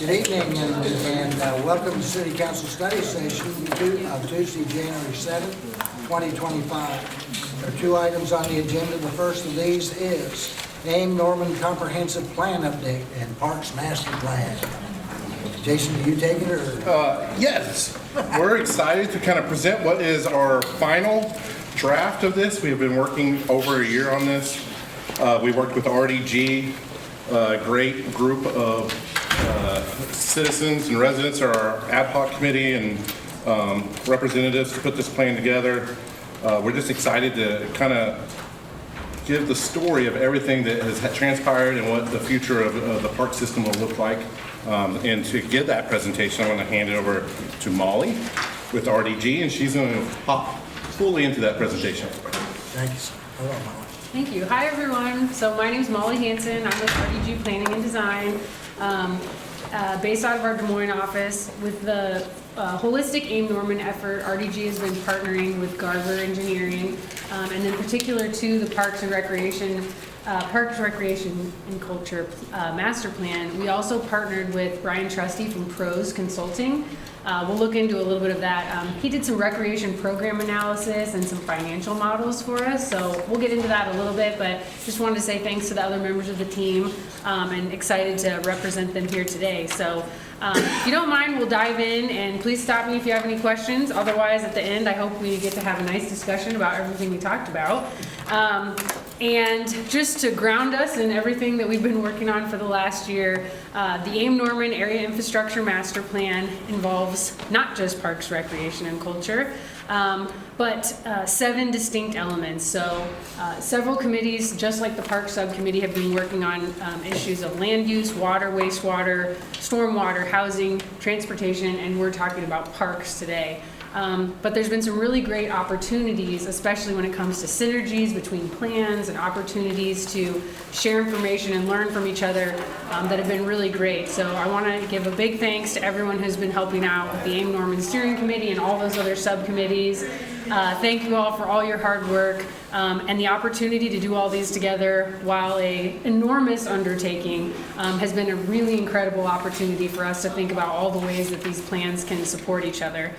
Good evening and welcome to City Council Study Session of Tuesday, January 7th, 2025. There are two items on the agenda. The first of these is AIM Norman Comprehensive Plan Update and Parks Master Plan. Jason, do you take it or? Yes, we're excited to kind of present what is our final draft of this. We've been working over a year on this. We worked with RDG, a great group of citizens and residents, our ad hoc committee and representatives to put this plan together. We're just excited to kind of give the story of everything that has transpired and what the future of the park system will look like. And to give that presentation, I'm going to hand it over to Molly with RDG, and she's going to hop fully into that presentation. Thank you, sir. Hello, Molly. Thank you. Hi, everyone. So my name is Molly Hanson. I'm with RDG Planning and Design, based out of our Des Moines office. With the holistic AIM Norman effort, RDG has been partnering with Garver Engineering, and in particular to the Parks, Recreation and Culture Master Plan. We also partnered with Brian Trusty from Pros Consulting. We'll look into a little bit of that. He did some recreation program analysis and some financial models for us, so we'll get into that a little bit, but just wanted to say thanks to the other members of the team and excited to represent them here today. So if you don't mind, we'll dive in, and please stop me if you have any questions. Otherwise, at the end, I hope we get to have a nice discussion about everything we talked about. And just to ground us in everything that we've been working on for the last year, the AIM Norman Area Infrastructure Master Plan involves not just parks, recreation, and culture, but 7 distinct elements. So several committees, just like the Park Subcommittee, have been working on issues of land use, water, wastewater, stormwater, housing, transportation, and we're talking about parks today. But there's been some really great opportunities, especially when it comes to synergies between plans and opportunities to share information and learn from each other that have been really great. So I want to give a big thanks to everyone who's been helping out with the AIM Norman Steering Committee and all those other subcommittees. Thank you all for all your hard work and the opportunity to do all these together while an enormous undertaking has been a really incredible opportunity for us to think about all the ways that these plans can support each other.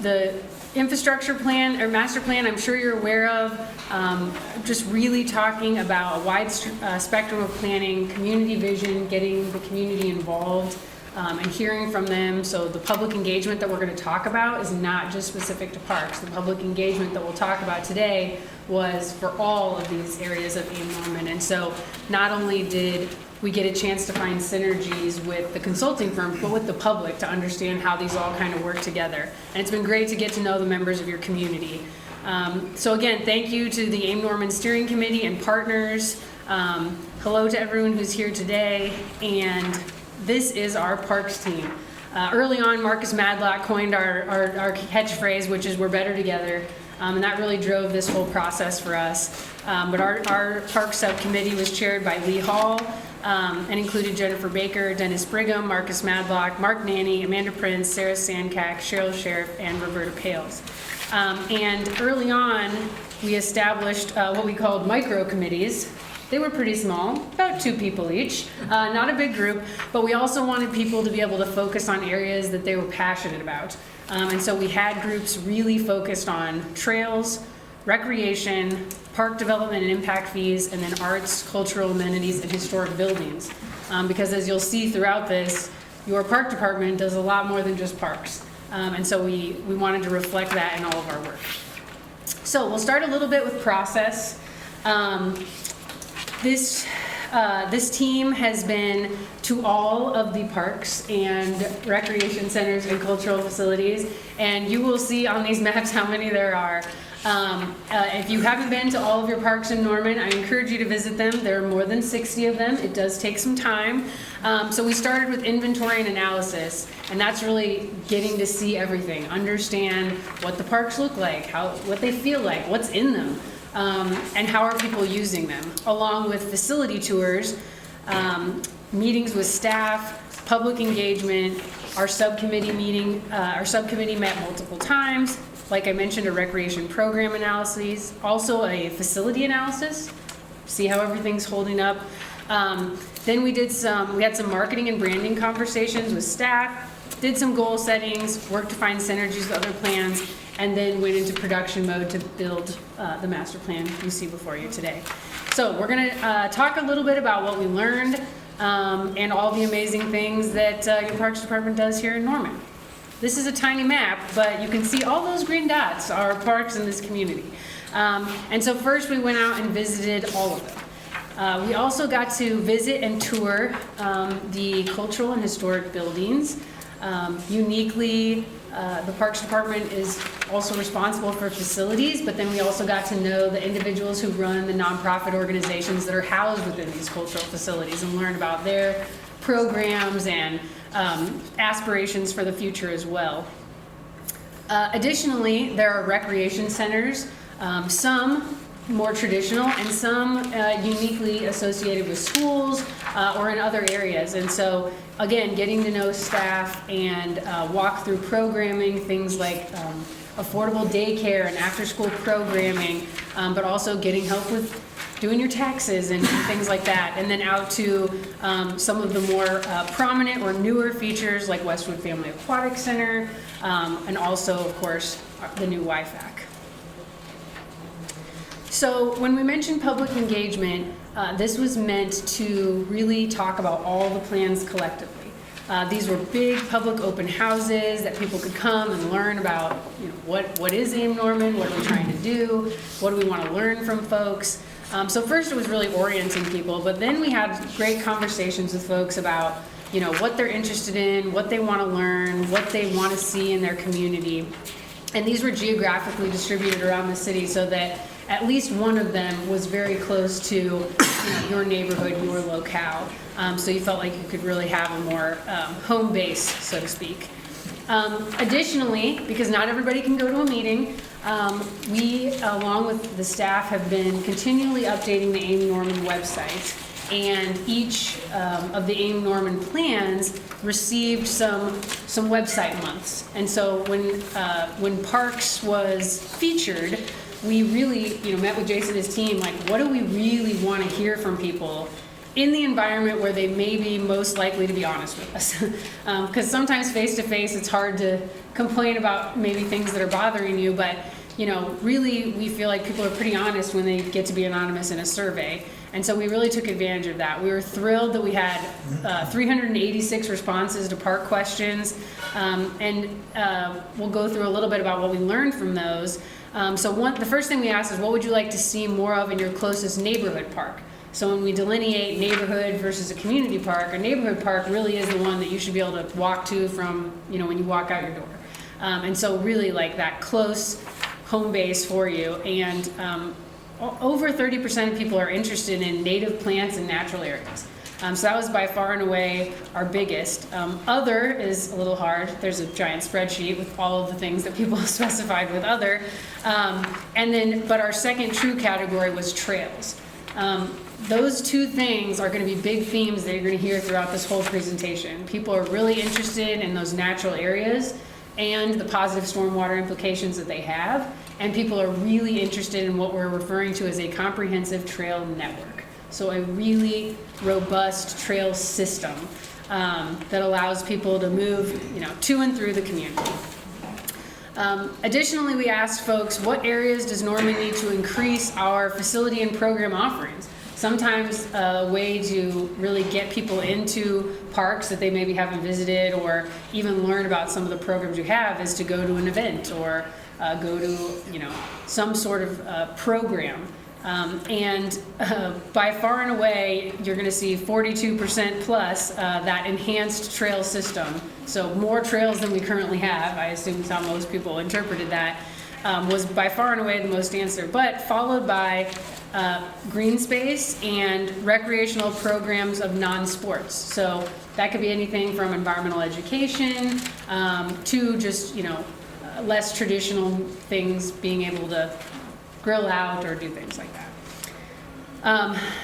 The infrastructure plan or master plan, I'm sure you're aware of, just really talking about a wide spectrum of planning, community vision, getting the community involved, and hearing from them. So the public engagement that we're going to talk about is not just specific to parks. The public engagement that we'll talk about today was for all of these areas of AIM Norman. And so not only did we get a chance to find synergies with the consulting firm, but with the public to understand how these all kind of work together. And it's been great to get to know the members of your community. So again, thank you to the AIM Norman Steering Committee and partners. Hello to everyone who's here today. And this is our parks team. Early on, Marcus Madlock coined our catchphrase, which is "we're better together." And that really drove this whole process for us. But our park subcommittee was chaired by Lee Hall, and included Jennifer Baker, Dennis Brigham, Marcus Madlock, Mark Nanny, Amanda Prince, Sarah Sandcack, Cheryl Sheriff, and Roberta Pales. And early on, we established what we called micro committees. They were pretty small, about 2 people each, not a big group, but we also wanted people to be able to focus on areas that they were passionate about. And so we had groups really focused on trails, recreation, park development and impact fees, and then arts, cultural amenities, and historic buildings. Because as you'll see throughout this, your park department does a lot more than just parks. And so we wanted to reflect that in all of our work. So we'll start a little bit with process. This team has been to all of the parks and recreation centers and cultural facilities, and you will see on these maps how many there are. If you haven't been to all of your parks in Norman, I encourage you to visit them. There are more than 60 of them. It does take some time. So we started with inventory and analysis, and that's really getting to see everything, understand what the parks look like, what they feel like, what's in them. And how are people using them, along with facility tours, meetings with staff, public engagement. Our subcommittee met multiple times. Like I mentioned, a recreation program analysis, also a facility analysis, see how everything's holding up. Then we had some marketing and branding conversations with staff, did some goal settings, worked to find synergies with other plans, and then went into production mode to build the master plan you see before you today. So we're gonna talk a little bit about what we learned and all the amazing things that your Parks Department does here in Norman. This is a tiny map, but you can see all those green dots are parks in this community. And so first we went out and visited all of them. We also got to visit and tour the cultural and historic buildings. Uniquely, the Parks Department is also responsible for facilities, but then we also got to know the individuals who run the nonprofit organizations that are housed within these cultural facilities and learn about their programs and aspirations for the future as well. Additionally, there are recreation centers, some more traditional and some uniquely associated with schools or in other areas. And so, again, getting to know staff and walk through programming, things like affordable daycare and after-school programming, but also getting help with doing your taxes and things like that. And then out to some of the more prominent or newer features like Westwood Family Aquatic Center, and also, of course, the new YFAC. So when we mentioned public engagement, this was meant to really talk about all the plans collectively. These were big public open houses that people could come and learn about, what is AIM Norman, what are we trying to do, what do we want to learn from folks. So first it was really orienting people, but then we had great conversations with folks about, what they're interested in, what they want to learn, what they want to see in their community. And these were geographically distributed around the city so that at least one of them was very close to your neighborhood, your locale. So you felt like you could really have a more home base, so to speak. Additionally, because not everybody can go to a meeting, we, along with the staff, have been continually updating the AIM Norman website. And each of the AIM Norman plans received some website months. And so when Parks was featured, we really, met with Jason and his team, like, what do we really want to hear from people in the environment where they may be most likely to be honest with us? Because sometimes face-to-face, it's hard to complain about maybe things that are bothering you, but, really, we feel like people are pretty honest when they get to be anonymous in a survey. And so we really took advantage of that. We were thrilled that we had 386 responses to park questions, and we'll go through a little bit about what we learned from those. The first thing we asked is, what would you like to see more of in your closest neighborhood park? So when we delineate neighborhood versus a community park, a neighborhood park really is the one that you should be able to walk to from, when you walk out your door. And so really like that close home base for you. And over 30% of people are interested in native plants and natural areas. So that was by far and away our biggest. Other is a little hard. There's a giant spreadsheet with all of the things that people specified with other. But our second true category was trails. Those two things are going to be big themes that you're going to hear throughout this whole presentation. People are really interested in those natural areas and the positive stormwater implications that they have. And people are really interested in what we're referring to as a comprehensive trail network. So a really robust trail system that allows people to move, to and through the community. Additionally, we asked folks, what areas does Norman need to increase our facility and program offerings? Sometimes a way to really get people into parks that they maybe haven't visited or even learn about some of the programs you have is to go to an event or go to, some sort of program. By far and away, you're going to see 42% plus that enhanced trail system. So more trails than we currently have, I assume is how most people interpreted that, was by far and away the most answer, but followed by green space and recreational programs of non-sports. So that could be anything from environmental education to just, less traditional things, being able to grill out or do things like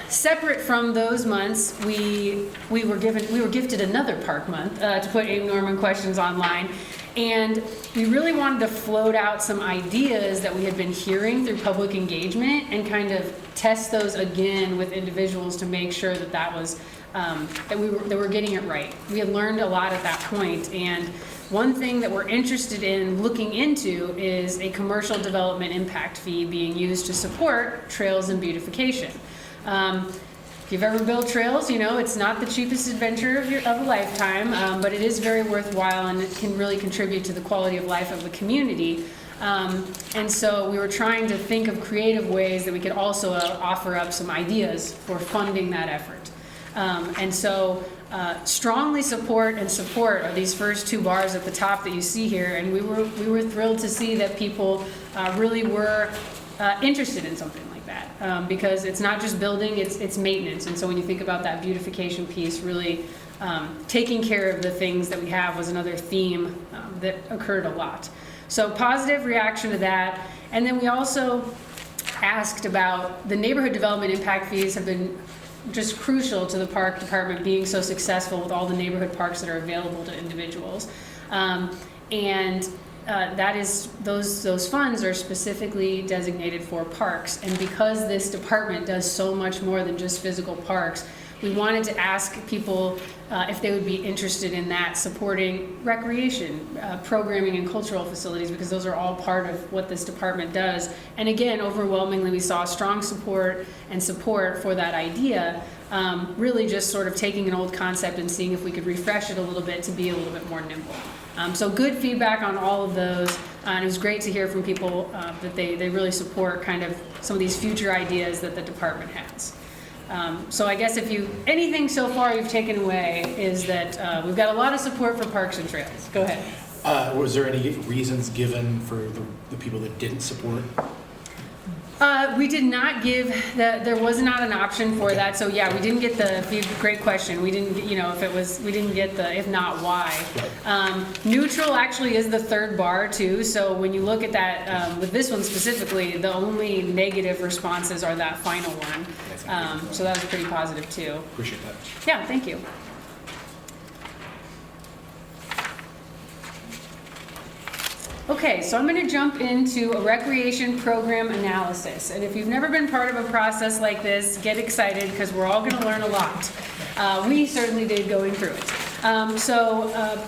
Separate from those months, we were gifted another park month to put AIM Norman questions online, and we really wanted to float out some ideas that we had been hearing through public engagement and kind of test those again with individuals to make sure that that we're getting it right. We had learned a lot at that point, and one thing that we're interested in looking into is a commercial development impact fee being used to support trails and beautification. If you've ever built trails, you know it's not the cheapest adventure of a lifetime, but it is very worthwhile and it can really contribute to the quality of life of the community. And so we were trying to think of creative ways that we could also offer up some ideas for funding that effort. And so strongly support are these first two bars at the top that you see here, and we were thrilled to see that people really were interested in something like that, because it's not just building, it's maintenance. And so when you think about that beautification piece, really taking care of the things that we have was another theme that occurred a lot. So positive reaction to that. And then we also asked about the neighborhood development impact fees have been just crucial to the park department being so successful with all the neighborhood parks that are available to individuals. That is, those funds are specifically designated for parks. And because this department does so much more than just physical parks, we wanted to ask people if they would be interested in that, supporting recreation, programming, and cultural facilities, because those are all part of what this department does. And again, overwhelmingly, we saw strong support for that idea, really just sort of taking an old concept and seeing if we could refresh it a little bit to be a little bit more nimble. So good feedback on all of those, and it was great to hear from people that they really support kind of some of these future ideas that the department has. So I guess anything so far you've taken away is that we've got a lot of support for parks and trails. Go ahead. Was there any reasons given for the people that didn't support? We did not give there was not an option for that. So yeah, we didn't get great question. We didn't, we didn't get if not, why. Neutral actually is the third bar too. So when you look at that, with this one specifically, the only negative responses are that final one. So that was pretty positive too. Appreciate that. Yeah, thank you. Okay, so I'm going to jump into a recreation program analysis. And if you've never been part of a process like this, get excited because we're all going to learn a lot. We certainly did going through it.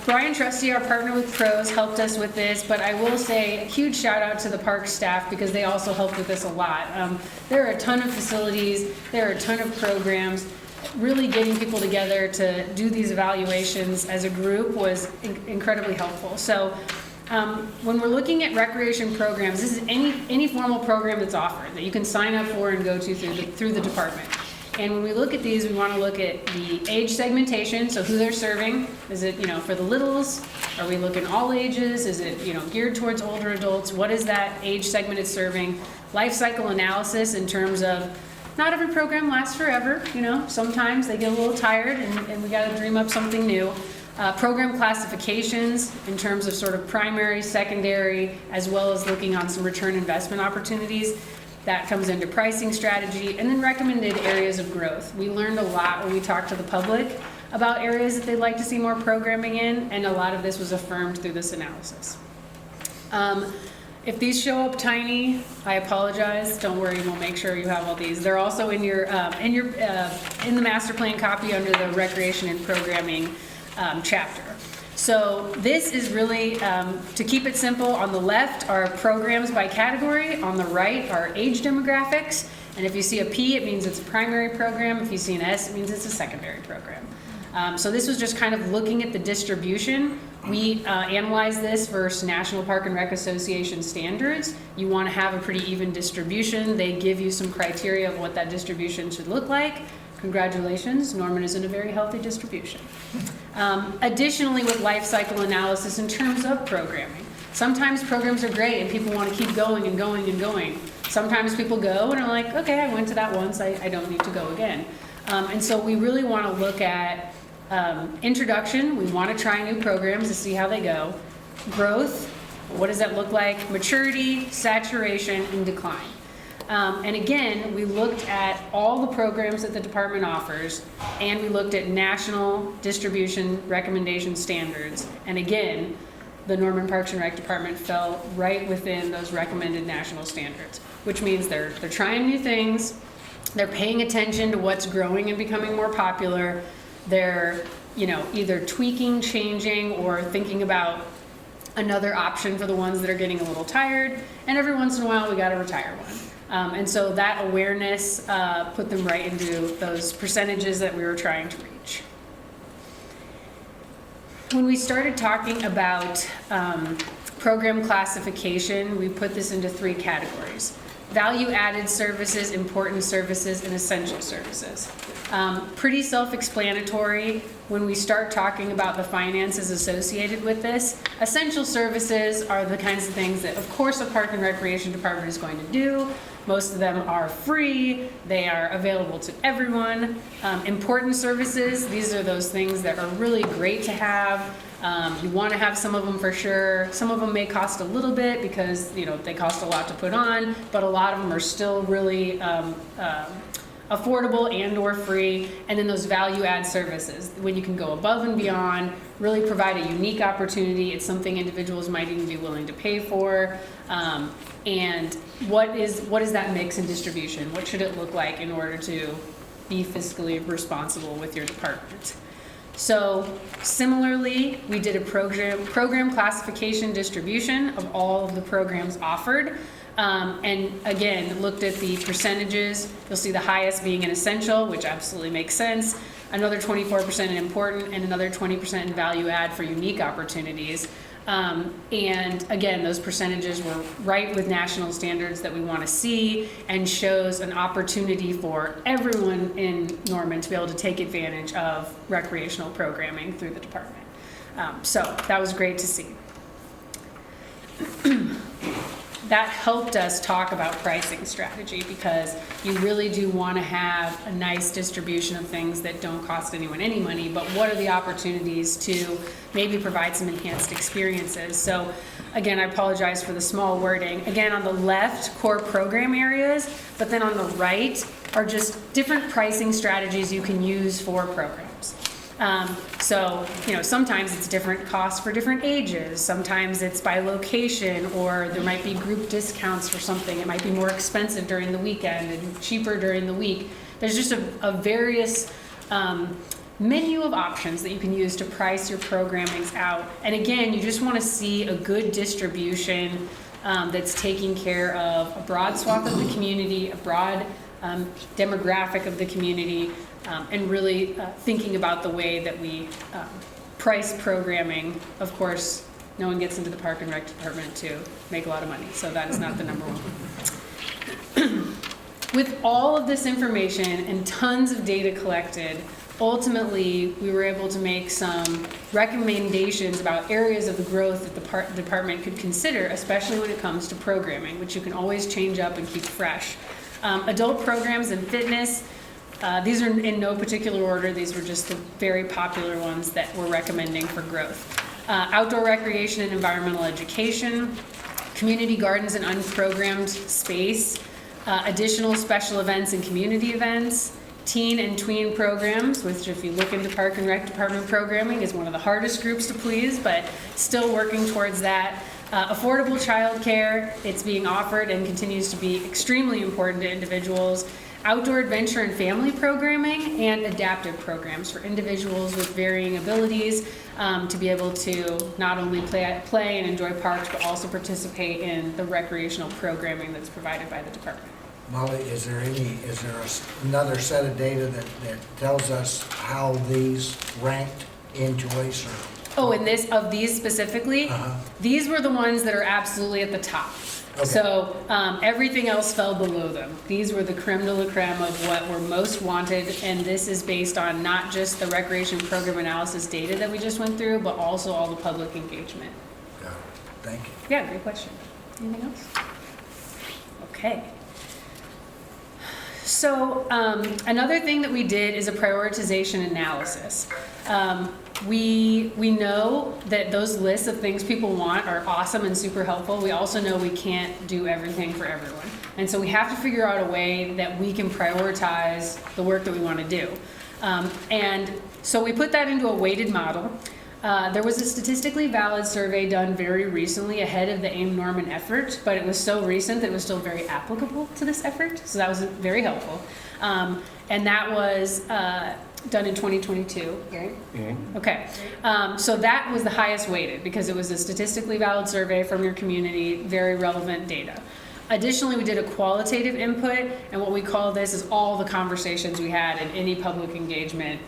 Brian Trusty, our partner with Pros, helped us with this, but I will say a huge shout out to the park staff because they also helped with this a lot. There are a ton of facilities, there are a ton of programs. Really getting people together to do these evaluations as a group was incredibly helpful. So when we're looking at recreation programs, this is any formal program that's offered that you can sign up for and go to through the department. And when we look at these, we want to look at the age segmentation, so who they're serving. Is it, for the littles? Are we looking all ages? Is it, geared towards older adults? What is that age segment it's serving? Life cycle analysis in terms of not every program lasts forever. Sometimes they get a little tired and we got to dream up something new. Program classifications in terms of sort of primary, secondary, as well as looking on some return investment opportunities. That comes into pricing strategy, and then recommended areas of growth. We learned a lot when we talked to the public about areas that they'd like to see more programming in, and a lot of this was affirmed through this analysis. If these show up tiny, I apologize. Don't worry, we'll make sure you have all these. They're also in your in the master plan copy under the recreation and programming chapter. So this is really, to keep it simple, on the left are programs by category, on the right are age demographics, and if you see a P, it means it's a primary program. If you see an S, it means it's a secondary program. So this was just kind of looking at the distribution. We analyzed this versus National Park and Rec Association standards. You want to have a pretty even distribution. They give you some criteria of what that distribution should look like. Congratulations, Norman is in a very healthy distribution. Additionally, with life cycle analysis in terms of programming. Sometimes programs are great and people want to keep going and going and going. Sometimes people go and are like, okay, I went to that once, I don't need to go again. And so we really want to look at introduction. We want to try new programs to see how they go. Growth, what does that look like? Maturity, saturation, and decline. And again, we looked at all the programs that the department offers, and we looked at national distribution recommendation standards. And again, the Norman Parks and Rec Department fell right within those recommended national standards, which means they're trying new things, they're paying attention to what's growing and becoming more popular, they're either tweaking, changing, or thinking about another option for the ones that are getting a little tired, and every once in a while we got to retire one. And so that awareness put them right into those percentages that we were trying to reach. When we started talking about program classification, we put this into 3 categories: value-added services, important services, and essential services. Pretty self-explanatory when we start talking about the finances associated with this. Essential services are the kinds of things that, of course, a Park and Recreation Department is going to do. Most of them are free. They are available to everyone. Important services, these are those things that are really great to have. You want to have some of them for sure. Some of them may cost a little bit because they cost a lot to put on, but a lot of them are still really affordable and or free. And then those value add services, when you can go above and beyond, really provide a unique opportunity. It's something individuals might even be willing to pay for. And what is that mix and distribution? What should it look like in order to be fiscally responsible with your department? So similarly, we did a program classification distribution of all of the programs offered. And again, looked at the percentages. You'll see the highest being an essential, which absolutely makes sense. Another 24% in important, and another 20% in value add for unique opportunities. And again, those percentages were right with national standards that we want to see, and shows an opportunity for everyone in Norman to be able to take advantage of recreational programming through the department. So that was great to see. That helped us talk about pricing strategy, because you really do want to have a nice distribution of things that don't cost anyone any money, but what are the opportunities to maybe provide some enhanced experiences. So again, I apologize for the small wording. Again, on the left, core program areas, but then on the right are just different pricing strategies you can use for programs. So, sometimes it's different costs for different ages. Sometimes it's by location, or there might be group discounts for something. It might be more expensive during the weekend and cheaper during the week. There's just a various menu of options that you can use to price your programmings out. And again, you just want to see a good distribution that's taking care of a broad swath of the community, a broad demographic of the community, and really thinking about the way that we price programming. Of course, no one gets into the Park and Rec Department to make a lot of money, so that is not the number one. With all of this information and tons of data collected, ultimately we were able to make some recommendations about areas of the growth that the department could consider, especially when it comes to programming, which you can always change up and keep fresh. Adult programs and fitness, these are in no particular order. These were just the very popular ones that we're recommending for growth. Outdoor recreation and environmental education, community gardens and unprogrammed space, additional special events and community events, teen and tween programs, which if you look into Park and Rec Department programming is one of the hardest groups to please, but still working towards that. Affordable childcare, it's being offered and continues to be extremely important to individuals. Outdoor adventure and family programming, and adaptive programs for individuals with varying abilities to be able to not only play and enjoy parks, but also participate in the recreational programming that's provided by the department. Molly, is there another set of data that tells us how these ranked in choice? Oh, and these specifically, these were the ones that are absolutely at the top. Okay. So everything else fell below them. These were the creme de la creme of what were most wanted, and this is based on not just the recreation program analysis data that we just went through, but also all the public engagement. Yeah, thank you. Yeah, great question. Anything else? Okay. So another thing that we did is a prioritization analysis. We know that those lists of things people want are awesome and super helpful. We also know we can't do everything for everyone. And so we have to figure out a way that we can prioritize the work that we want to do. And so we put that into a weighted model. There was a statistically valid survey done very recently ahead of the AIM Norman effort, but it was so recent that it was still very applicable to this effort, so that was very helpful. And that was done in 2022, right? Mm-hmm. Okay, so that was the highest weighted because it was a statistically valid survey from your community, very relevant data. Additionally, we did a qualitative input, and what we call this is all the conversations we had in any public engagement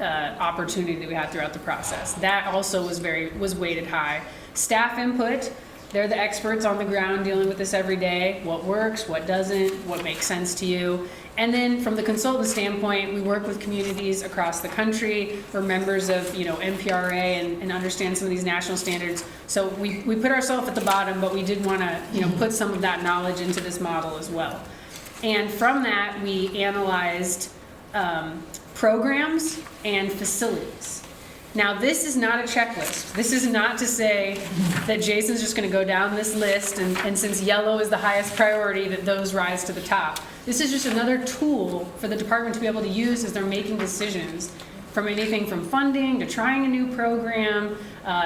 opportunity that we had throughout the process. That also was weighted high. Staff input, they're the experts on the ground dealing with this every day. What works, what doesn't, what makes sense to you. And then from the consultant standpoint, we work with communities across the country. We're members of, NPRA and understand some of these national standards. So we put ourselves at the bottom, but we did want to, put some of that knowledge into this model as well. And from that, we analyzed programs and facilities. Now, this is not a checklist. This is not to say that Jason's just going to go down this list and since yellow is the highest priority, that those rise to the top. This is just another tool for the department to be able to use as they're making decisions, from anything from funding to trying a new program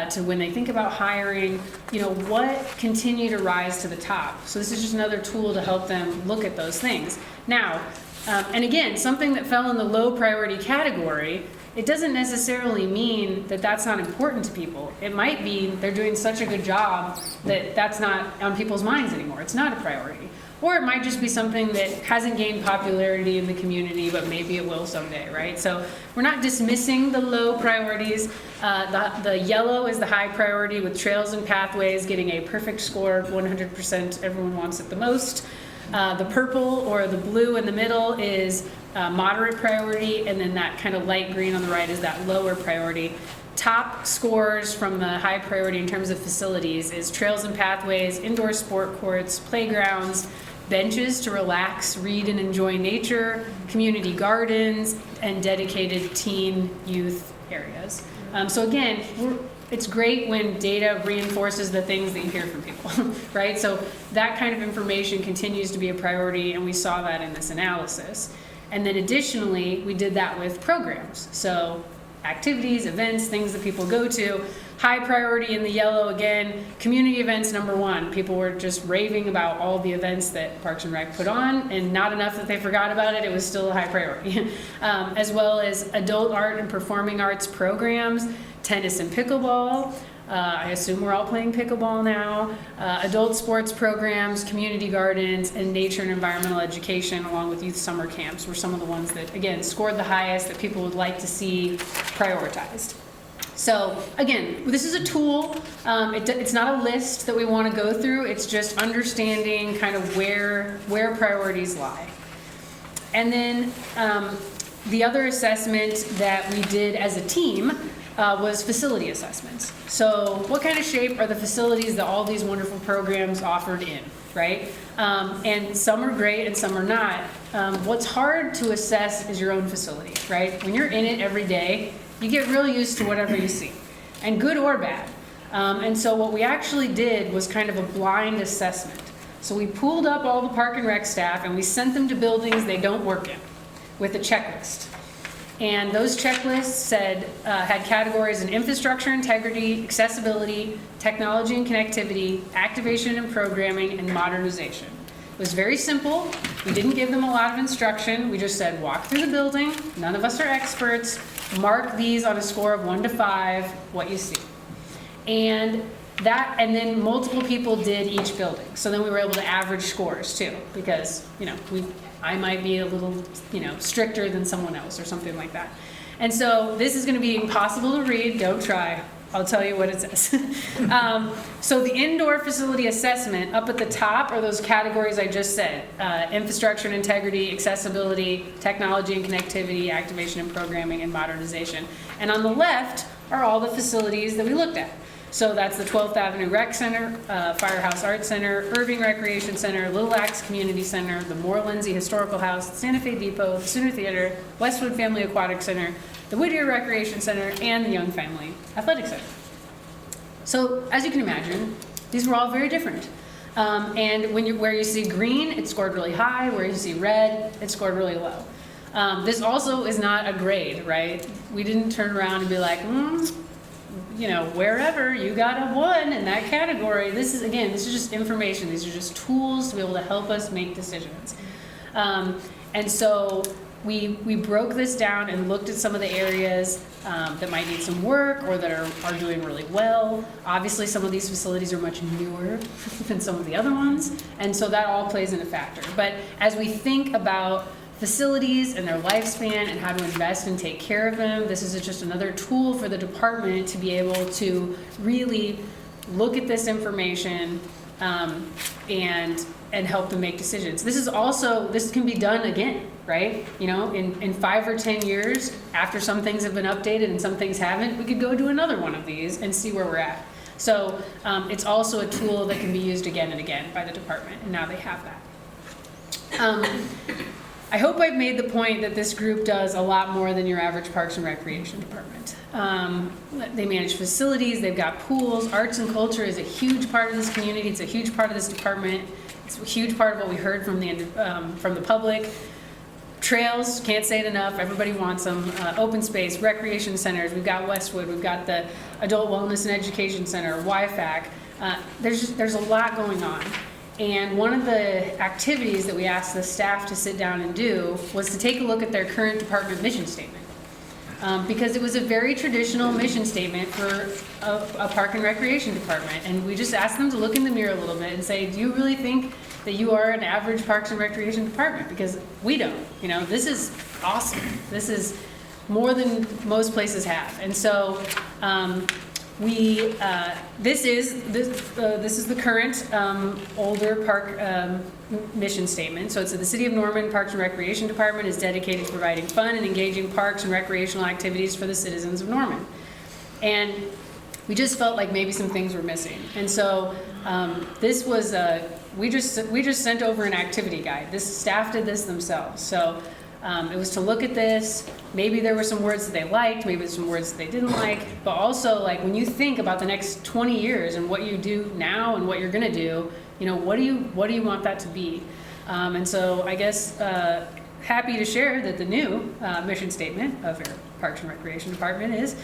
to when they think about hiring, what continue to rise to the top. So this is just another tool to help them look at those things. Now, and again, something that fell in the low priority category, it doesn't necessarily mean that that's not important to people. It might be they're doing such a good job that that's not on people's minds anymore. It's not a priority. Or it might just be something that hasn't gained popularity in the community, but maybe it will someday, right? So we're not dismissing the low priorities. The yellow is the high priority, with trails and pathways getting a perfect score, 100%. Everyone wants it the most. The purple or the blue in the middle is moderate priority, and then that kind of light green on the right is that lower priority. Top scores from the high priority in terms of facilities is trails and pathways, indoor sport courts, playgrounds, benches to relax, read, and enjoy nature, community gardens, and dedicated teen youth areas. So again, it's great when data reinforces the things that you hear from people, right? So that kind of information continues to be a priority, and we saw that in this analysis. And then additionally, we did that with programs. So activities, events, things that people go to. High priority in the yellow, again, community events, number one. People were just raving about all the events that Parks and Rec put on, and not enough that they forgot about it. It was still a high priority. As well as adult art and performing arts programs, tennis and pickleball. I assume we're all playing pickleball now. Adult sports programs, community gardens, and nature and environmental education, along with youth summer camps, were some of the ones that, again, scored the highest that people would like to see prioritized. So again, this is a tool. It's not a list that we want to go through. It's just understanding kind of where priorities lie. And then the other assessment that we did as a team was facility assessments. So what kind of shape are the facilities that all these wonderful programs offered in, right? And some are great and some are not. What's hard to assess is your own facility, right? When you're in it every day, you get really used to whatever you see, and good or bad. And so what we actually did was kind of a blind assessment. So we pooled up all the Park and Rec staff and we sent them to buildings they don't work in with a checklist. And those checklists had categories in infrastructure integrity, accessibility, technology and connectivity, activation and programming, and modernization. It was very simple. We didn't give them a lot of instruction. We just said, walk through the building. None of us are experts. Mark these on a score of 1 to 5, what you see. And then multiple people did each building. So then we were able to average scores too, because, I might be a little, stricter than someone else or something like that. And so this is going to be impossible to read. Don't try. I'll tell you what it says. So the indoor facility assessment, up at the top are those categories I just said. Infrastructure and integrity, accessibility, technology and connectivity, activation and programming, and modernization. And on the left are all the facilities that we looked at. So that's the 12th Avenue Rec Center, Firehouse Art Center, Irving Recreation Center, Little Axe Community Center, the Moore Lindsay Historical House, Santa Fe Depot, the Sooner Theater, Westwood Family Aquatic Center, the Whittier Recreation Center, and the Young Family Athletic Center. So as you can imagine, these were all very different. And where you see green, it scored really high. Where you see red, it scored really low. This also is not a grade, right? We didn't turn around and be like, wherever you got a 1 in that category. This is just information. These are just tools to be able to help us make decisions. And so we broke this down and looked at some of the areas that might need some work or that are doing really well. Obviously, some of these facilities are much newer than some of the other ones, and so that all plays in a factor. But as we think about facilities and their lifespan and how to invest and take care of them, this is just another tool for the department to be able to really look at this information and help them make decisions. This can be done again, right? In 5 or 10 years, after some things have been updated and some things haven't, we could go do another one of these and see where we're at. So it's also a tool that can be used again and again by the department, and now they have that. I hope I've made the point that this group does a lot more than your average Parks and Recreation department. They manage facilities, they've got pools. Arts and culture is a huge part of this community. It's a huge part of this department. It's a huge part of what we heard from the public. Trails, can't say it enough, everybody wants them. Open space, recreation centers, we've got Westwood, we've got the Adult Wellness and Education Center, YFAC. There's a lot going on. And one of the activities that we asked the staff to sit down and do was to take a look at their current department mission statement. Because it was a very traditional mission statement for a park and recreation department. And we just asked them to look in the mirror a little bit and say, do you really think that you are an average parks and recreation department? Because we don't. This is awesome. This is more than most places have. And so this is the current older park mission statement. So it's the City of Norman Parks and Recreation Department is dedicated to providing fun and engaging parks and recreational activities for the citizens of Norman. And we just felt like maybe some things were missing. And so this was we just sent over an activity guide. This staff did this themselves. So it was to look at this. Maybe there were some words that they liked, maybe there's some words that they didn't like, but also like when you think about the next 20 years and what you do now and what you're gonna do, what do you want that to be? And so I guess happy to share that the new mission statement of your Parks and Recreation Department is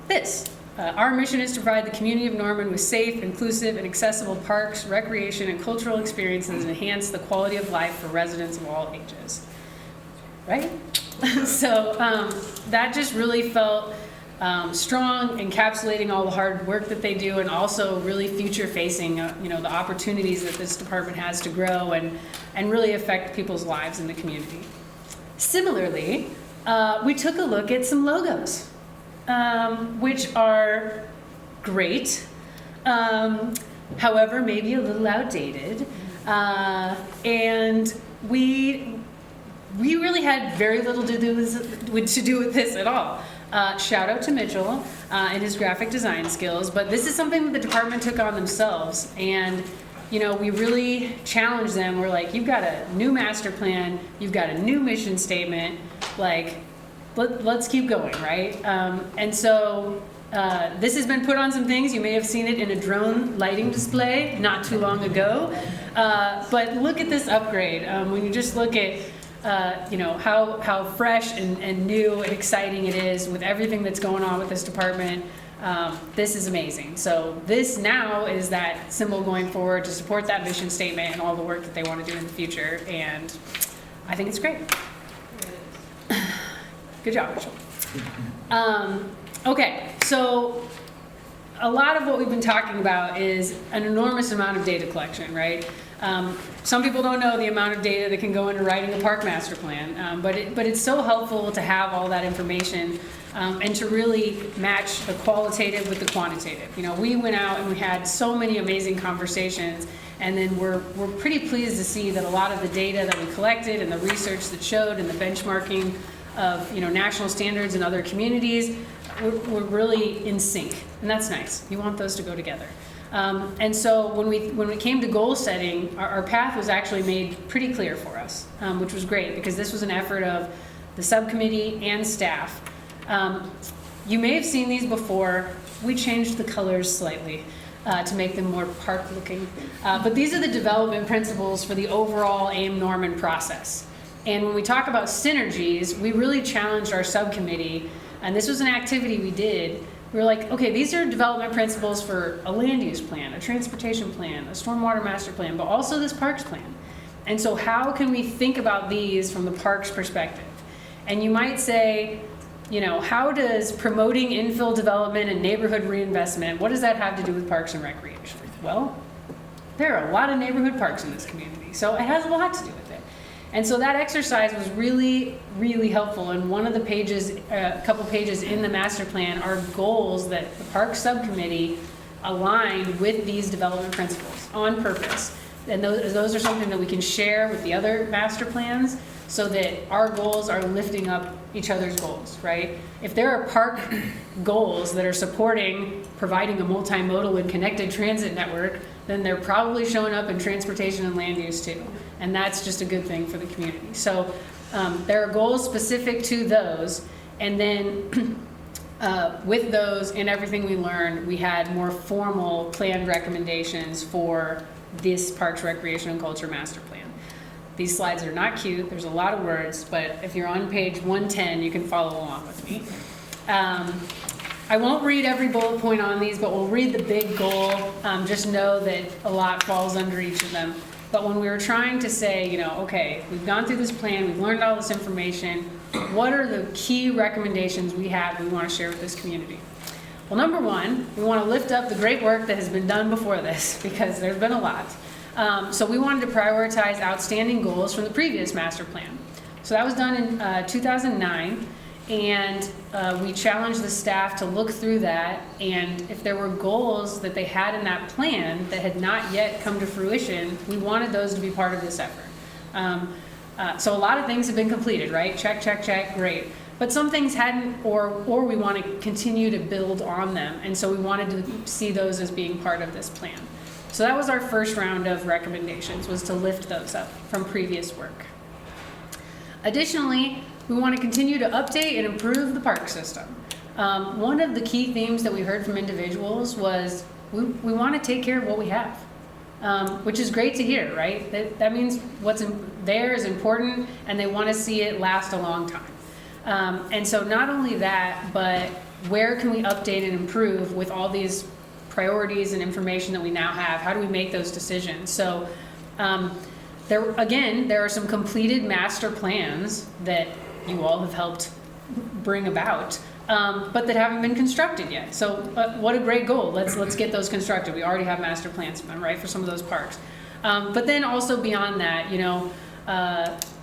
this. Our mission is to provide the community of Norman with safe, inclusive, and accessible parks, recreation, and cultural experiences and enhance the quality of life for residents of all ages. Right? So that just really felt strong, encapsulating all the hard work that they do, and also really future-facing, the opportunities that this department has to grow and really affect people's lives in the community. Similarly, we took a look at some logos, which are great, however, maybe a little outdated, and we really had very little to do with this at all. Shout out to Mitchell and his graphic design skills, but this is something that the department took on themselves, and we really challenged them. We're like, you've got a new master plan, you've got a new mission statement, like let's keep going, right? And so this has been put on some things. You may have seen it in a drone lighting display not too long ago, but look at this upgrade. When you just look at how fresh and new and exciting it is with everything that's going on with this department. This is amazing. So this now is that symbol going forward to support that mission statement and all the work that they want to do in the future. And I think it's great. Good job, Mitchell. Okay, so a lot of what we've been talking about is an enormous amount of data collection, right? Some people don't know the amount of data that can go into writing a park master plan, but it's so helpful to have all that information and to really match the qualitative with the quantitative. We went out and we had so many amazing conversations, and then we're pretty pleased to see that a lot of the data that we collected and the research that showed and the benchmarking of national standards in other communities were really in sync, and that's nice. You want those to go together. And so when we came to goal setting, our path was actually made pretty clear for us, which was great because this was an effort of the subcommittee and staff. You may have seen these before. We changed the colors slightly. to make them more park-looking. But these are the development principles for the overall AIM-Norman process. And when we talk about synergies, we really challenged our subcommittee, and this was an activity we did. We were like, okay, these are development principles for a land use plan, a transportation plan, a stormwater master plan, but also this parks plan. And so how can we think about these from the parks perspective? And you might say, you know, how does promoting infill development and neighborhood reinvestment, what does that have to do with parks and recreation? Well, there are a lot of neighborhood parks in this community, so it has a lot to do with it. And so that exercise was really, really helpful. And one of the pages, a couple pages in the master plan are goals that the parks subcommittee aligned with these development principles on purpose. And those are something that we can share with the other master plans so that our goals are lifting up each other's goals, right? If there are park goals that are supporting providing a multimodal and connected transit network, then they're probably showing up in transportation and land use too. And that's just a good thing for the community. So there are goals specific to those. And then with those and everything we learned, we had more formal planned recommendations for this Parks, Recreation, and Culture Master Plan. These slides are not cute, there's a lot of words, but if you're on page 110, you can follow along with me. I won't read every bullet point on these, but we'll read the big goal. Just know that a lot falls under each of them. But when we were trying to say, you know, okay, we've gone through this plan, we've learned all this information, what are the key recommendations we have we want to share with this community? Well, number one, we want to lift up the great work that has been done before this, because there's been a lot. So we wanted to prioritize outstanding goals from the previous master plan. So that was done in 2009, and we challenged the staff to look through that, and if there were goals that they had in that plan that had not yet come to fruition, we wanted those to be part of this effort. So a lot of things have been completed, right? Check, check, check, great. But some things hadn't, or we want to continue to build on them, and so we wanted to see those as being part of this plan. So that was our first round of recommendations, was to lift those up from previous work. Additionally, we want to continue to update and improve the park system. One of the key themes that we heard from individuals was we want to take care of what we have, which is great to hear, right? That means what's there is important, and they want to see it last a long time. And so not only that, but where can we update and improve with all these priorities and information that we now have? How do we make those decisions? So there are some completed master plans that you all have helped bring about, but that haven't been constructed yet. So what a great goal. Let's get those constructed. We already have master plans, right, for some of those parks. But then also beyond that, you know,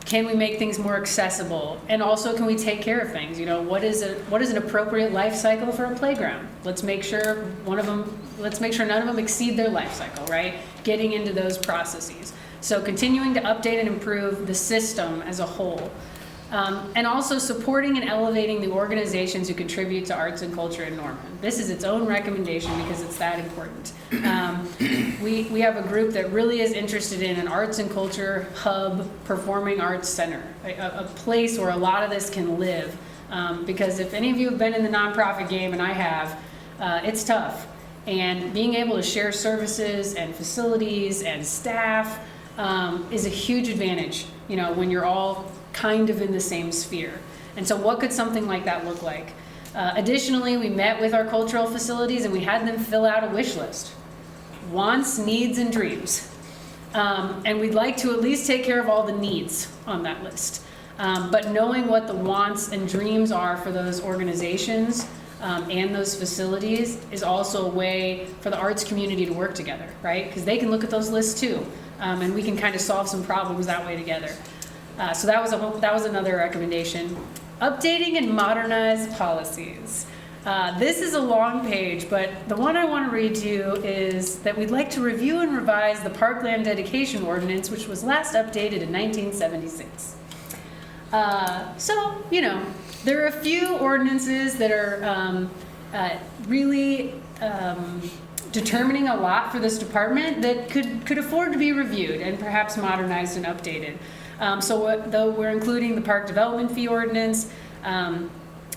can we make things more accessible? And also, can we take care of things? You know, what is an appropriate life cycle for a playground? Let's make sure none of them exceed their life cycle, right? Getting into those processes. So continuing to update and improve the system as a whole. And also supporting and elevating the organizations who contribute to arts and culture in Norman. This is its own recommendation because it's that important. We have a group that really is interested in an arts and culture hub, performing arts center, a place where a lot of this can live. Because if any of you have been in the nonprofit game, and I have, it's tough. And being able to share services and facilities and staff is a huge advantage, you know, when you're all kind of in the same sphere. And so what could something like that look like? Additionally, we met with our cultural facilities and we had them fill out a wish list. Wants, needs, and dreams. And we'd like to at least take care of all the needs on that list. But knowing what the wants and dreams are for those organizations and those facilities is also a way for the arts community to work together, right? Because they can look at those lists too, and we can kind of solve some problems that way together. So that was another recommendation. Updating and modernize policies. This is a long page, but the one I want to read to you is that we'd like to review and revise the Parkland Dedication Ordinance, which was last updated in 1976. So, you know, there are a few ordinances that are really determining a lot for this department that could afford to be reviewed and perhaps modernized and updated. Though we're including the Park Development Fee Ordinance,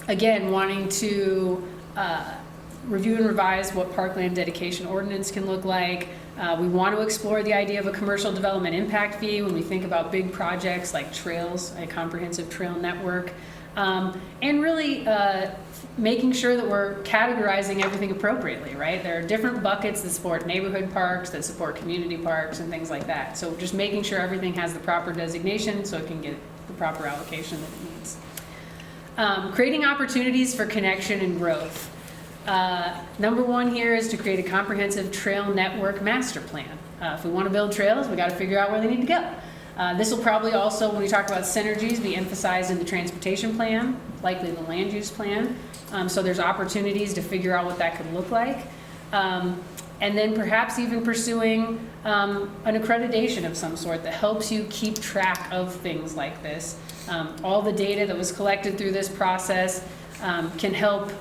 again, wanting to review and revise what parkland dedication ordinance can look like. We want to explore the idea of a commercial development impact fee when we think about big projects like trails, a comprehensive trail network, and really making sure that we're categorizing everything appropriately, right? There are different buckets that support neighborhood parks, that support community parks, and things like that. So just making sure everything has the proper designation so it can get the proper allocation that it needs. Creating opportunities for connection and growth. Number one here is to create a comprehensive trail network master plan. If we want to build trails, we got to figure out where they need to go. This will probably also, when we talk about synergies, be emphasized in the transportation plan, likely the land use plan. So there's opportunities to figure out what that could look like. And then perhaps even pursuing an accreditation of some sort that helps you keep track of things like this. All the data that was collected through this process can help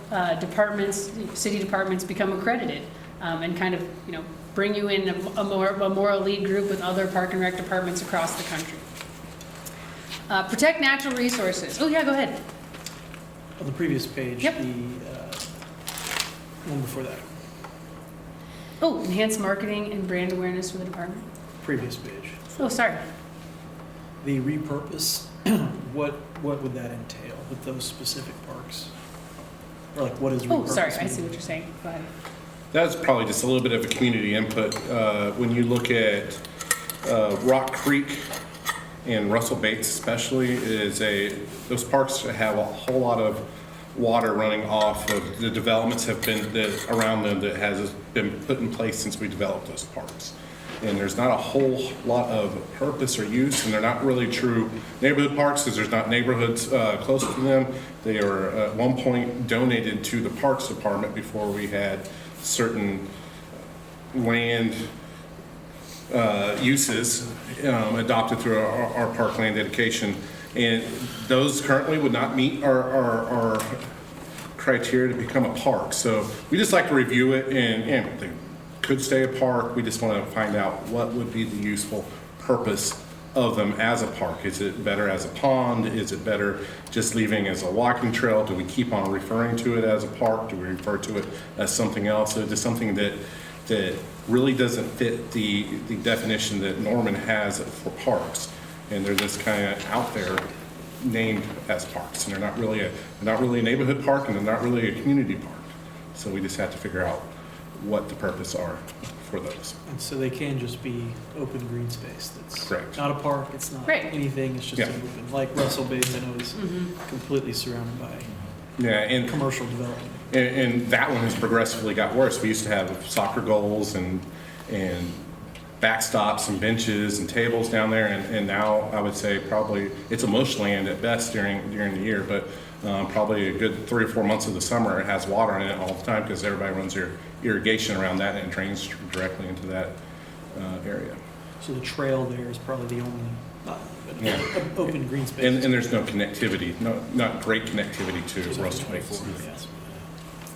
departments, city departments become accredited and kind of, bring you in a more elite group with other park and rec departments across the country. Protect natural resources. Oh yeah, go ahead. On the previous page, Yep. the one before that, Oh, enhance marketing and brand awareness for the department. previous page. Oh, sorry. The repurpose, what would that entail with those specific parks? Or like, what is repurpose? Oh, sorry, I mean? see what you're saying. Go ahead. That's probably just a little bit of a community input. When you look at Rock Creek and Russell Bates especially, those parks have a whole lot of water running off of the developments have been around them that has been put in place since we developed those parks. And there's not a whole lot of purpose or use, and they're not really true neighborhood parks because there's not neighborhoods close to them. They were at one point donated to the Parks Department before we had certain land uses adopted through our parkland dedication. And those currently would not meet our criteria to become a park. So we just like to review it, and they could stay a park. We just want to find out what would be the useful purpose of them as a park. Is it better as a pond? Is it better just leaving as a walking trail? Do we keep on referring to it as a park? Do we refer to it as something else? Is it something that really doesn't fit the definition that Norman has for parks? And they're just kind of out there named as parks, and they're not really a neighborhood park, and they're not really a community park. So we just have to figure out what the purpose are for those. And so they can just be open green space. That's Correct. not a park, it's not Right. anything, it's just Yeah. an open, like Russell Bates, I know is completely surrounded by Yeah, and commercial development. And that one has progressively got worse. We used to have soccer goals and backstops and benches and tables down there, and now I would say probably it's a mush land at best during the year, but probably a good 3 or 4 months of the summer it has water in it all the time because everybody runs their irrigation around that, and it drains directly into that area. So the trail there is probably the only, not, but Yeah. open green space. And there's no connectivity, not great connectivity to Just like Russell 24, Bates. yes.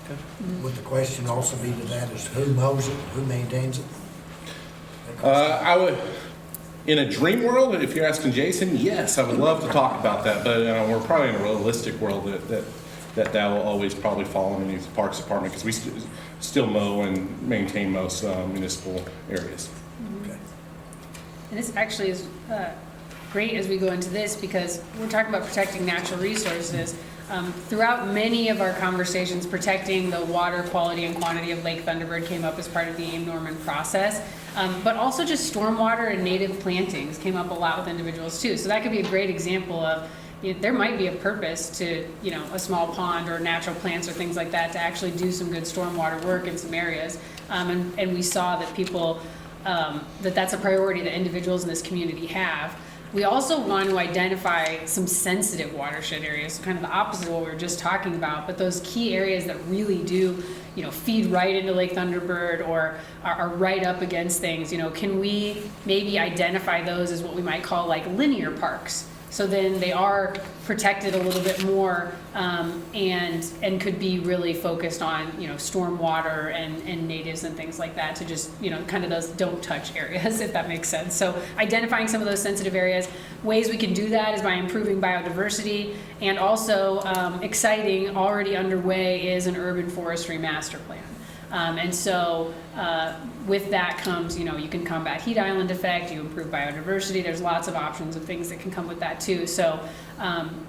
Okay. Would the question also be to that is who mows it, who maintains it? I would, in a dream world, if you're asking Jason, yes, I would love to talk about that, but we're probably in a realistic world that will always probably fall underneath the Parks Department because we still mow and maintain most municipal areas. Okay. And this actually is great as we go into this because we're talking about protecting natural resources. Throughout many of our conversations, protecting the water quality and quantity of Lake Thunderbird came up as part of the AIM-Norman process. But also just stormwater and native plantings came up a lot with individuals too. So that could be a great example of, there might be a purpose to, a small pond or natural plants or things like that to actually do some good stormwater work in some areas. And we saw that people, that's a priority that individuals in this community have. We also want to identify some sensitive watershed areas, so kind of the opposite of what we were just talking about, but those key areas that really do, feed right into Lake Thunderbird or are right up against things. Can we maybe identify those as what we might call like linear parks? So then they are protected a little bit more, and could be really focused on, storm water and natives and things like that, to just, kind of those don't touch areas, if that makes sense. So identifying some of those sensitive areas, ways we can do that is by improving biodiversity, and also exciting, already underway, is an urban forestry master plan. And so with that comes, you can combat heat island effect, you improve biodiversity, there's lots of options of things that can come with that too. So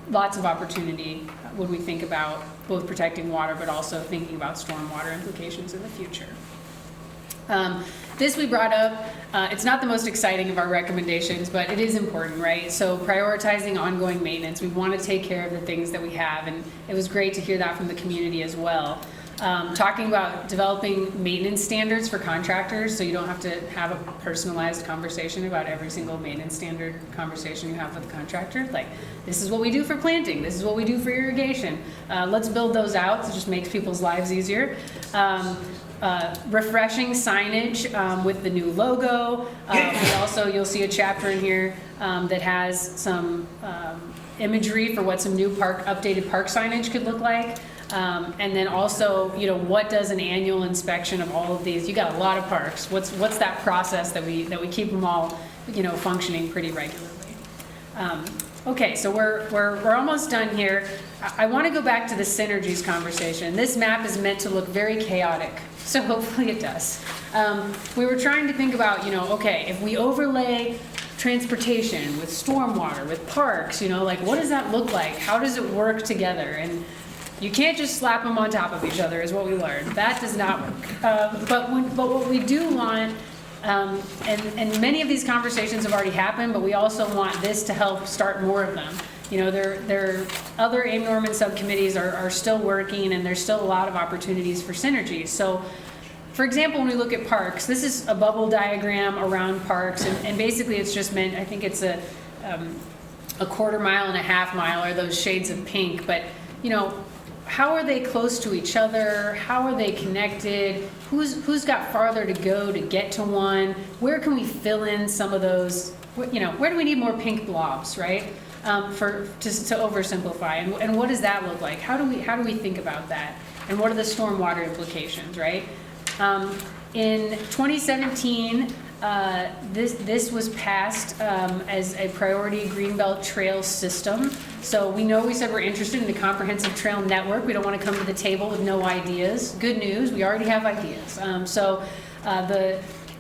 lots of opportunity when we think about both protecting water, but also thinking about stormwater implications in the future. This we brought up, it's not the most exciting of our recommendations, but it is important, right? So prioritizing ongoing maintenance, we want to take care of the things that we have, and it was great to hear that from the community as well. Talking about developing maintenance standards for contractors, so you don't have to have a personalized conversation about every single maintenance standard conversation you have with the contractor. Like, this is what we do for planting, this is what we do for irrigation. Let's build those out, so it just makes people's lives easier. Refreshing signage with the new logo. You'll see a chapter in here that has some imagery for what some new updated park signage could look like. And then also, what does an annual inspection of all of these? You got a lot of parks. What's that process that we keep them all, functioning pretty regularly? Okay, so we're almost done here. I want to go back to the synergies conversation. This map is meant to look very chaotic, so hopefully it does. We were trying to think about, okay, if we overlay transportation with stormwater, with parks, what does that look like? How does it work together? And you can't just slap them on top of each other, is what we learned. That does not work. But what we do want, and many of these conversations have already happened, but we also want this to help start more of them. There other AIM Norman subcommittees are still working, and there's still a lot of opportunities for synergies. So, for example, when we look at parks, this is a bubble diagram around parks, and basically it's just meant, I think it's a quarter mile and a half mile, or those shades of pink, but how are they close to each other? How are they connected? Who's got farther to go to get to one? Where can we fill in some of those? Where do we need more pink blobs, right? To oversimplify, and what does that look like? How do we think about that? And what are the stormwater implications, right? In 2017, this was passed as a priority Greenbelt Trail system. So we said we're interested in the comprehensive trail network. We don't want to come to the table with no ideas. Good news, we already have ideas.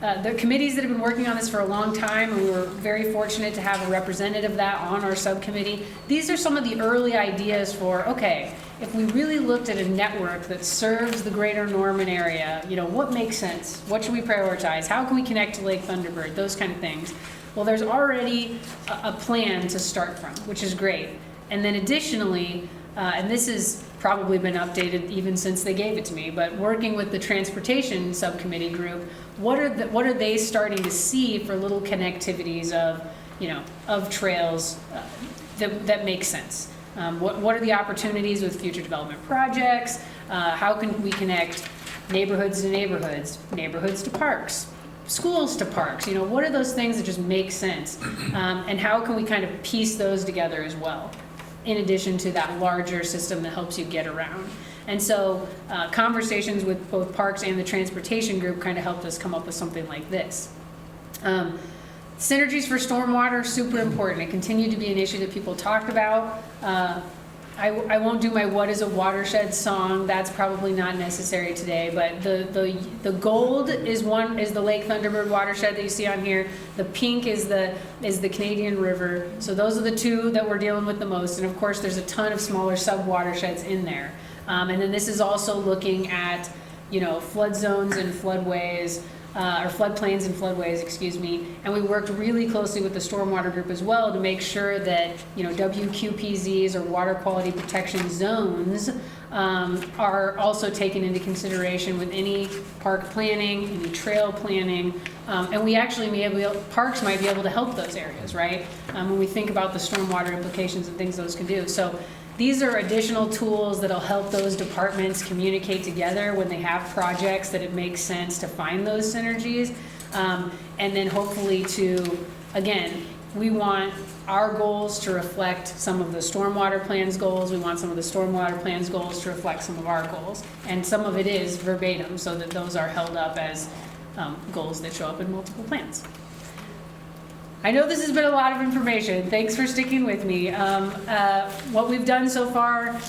The committees that have been working on this for a long time, and we were very fortunate to have a representative of that on our subcommittee. These are some of the early ideas for, okay, if we really looked at a network that serves the greater Norman area, what makes sense? What should we prioritize? How can we connect to Lake Thunderbird? Those kind of things. Well, there's already a plan to start from, which is great. And then additionally, and this has probably been updated even since they gave it to me, but working with the transportation subcommittee group, what are they starting to see for little connectivities of trails that make sense? What are the opportunities with future development projects? How can we connect neighborhoods to neighborhoods, neighborhoods to parks, schools to parks? What are those things that just make sense? And how can we kind of piece those together as well, in addition to that larger system that helps you get around? And so conversations with both parks and the transportation group kind of helped us come up with something like this. Synergies for stormwater, super important. It continued to be an issue that people talked about. I won't do my what is a watershed song. That's probably not necessary today, but the gold is the Lake Thunderbird watershed that you see on here. The pink is the Canadian River. So those are the two that we're dealing with the most. And of course there's a ton of smaller sub watersheds in there. And then this is also looking at, flood zones and floodways, or floodplains and floodways, excuse me. And we worked really closely with the stormwater group as well to make sure that, WQPZs, or water quality protection zones, are also taken into consideration with any park planning, any trail planning. And we actually parks might be able to help those areas, right? When we think about the stormwater implications and things those can do. So these are additional tools that'll help those departments communicate together when they have projects that it makes sense to find those synergies. And then hopefully to, again, we want our goals to reflect some of the stormwater plans goals. We want some of the stormwater plans goals to reflect some of our goals. And some of it is verbatim, so that those are held up as goals that show up in multiple plans. I know this has been a lot of information. Thanks for sticking with me. What we've done so far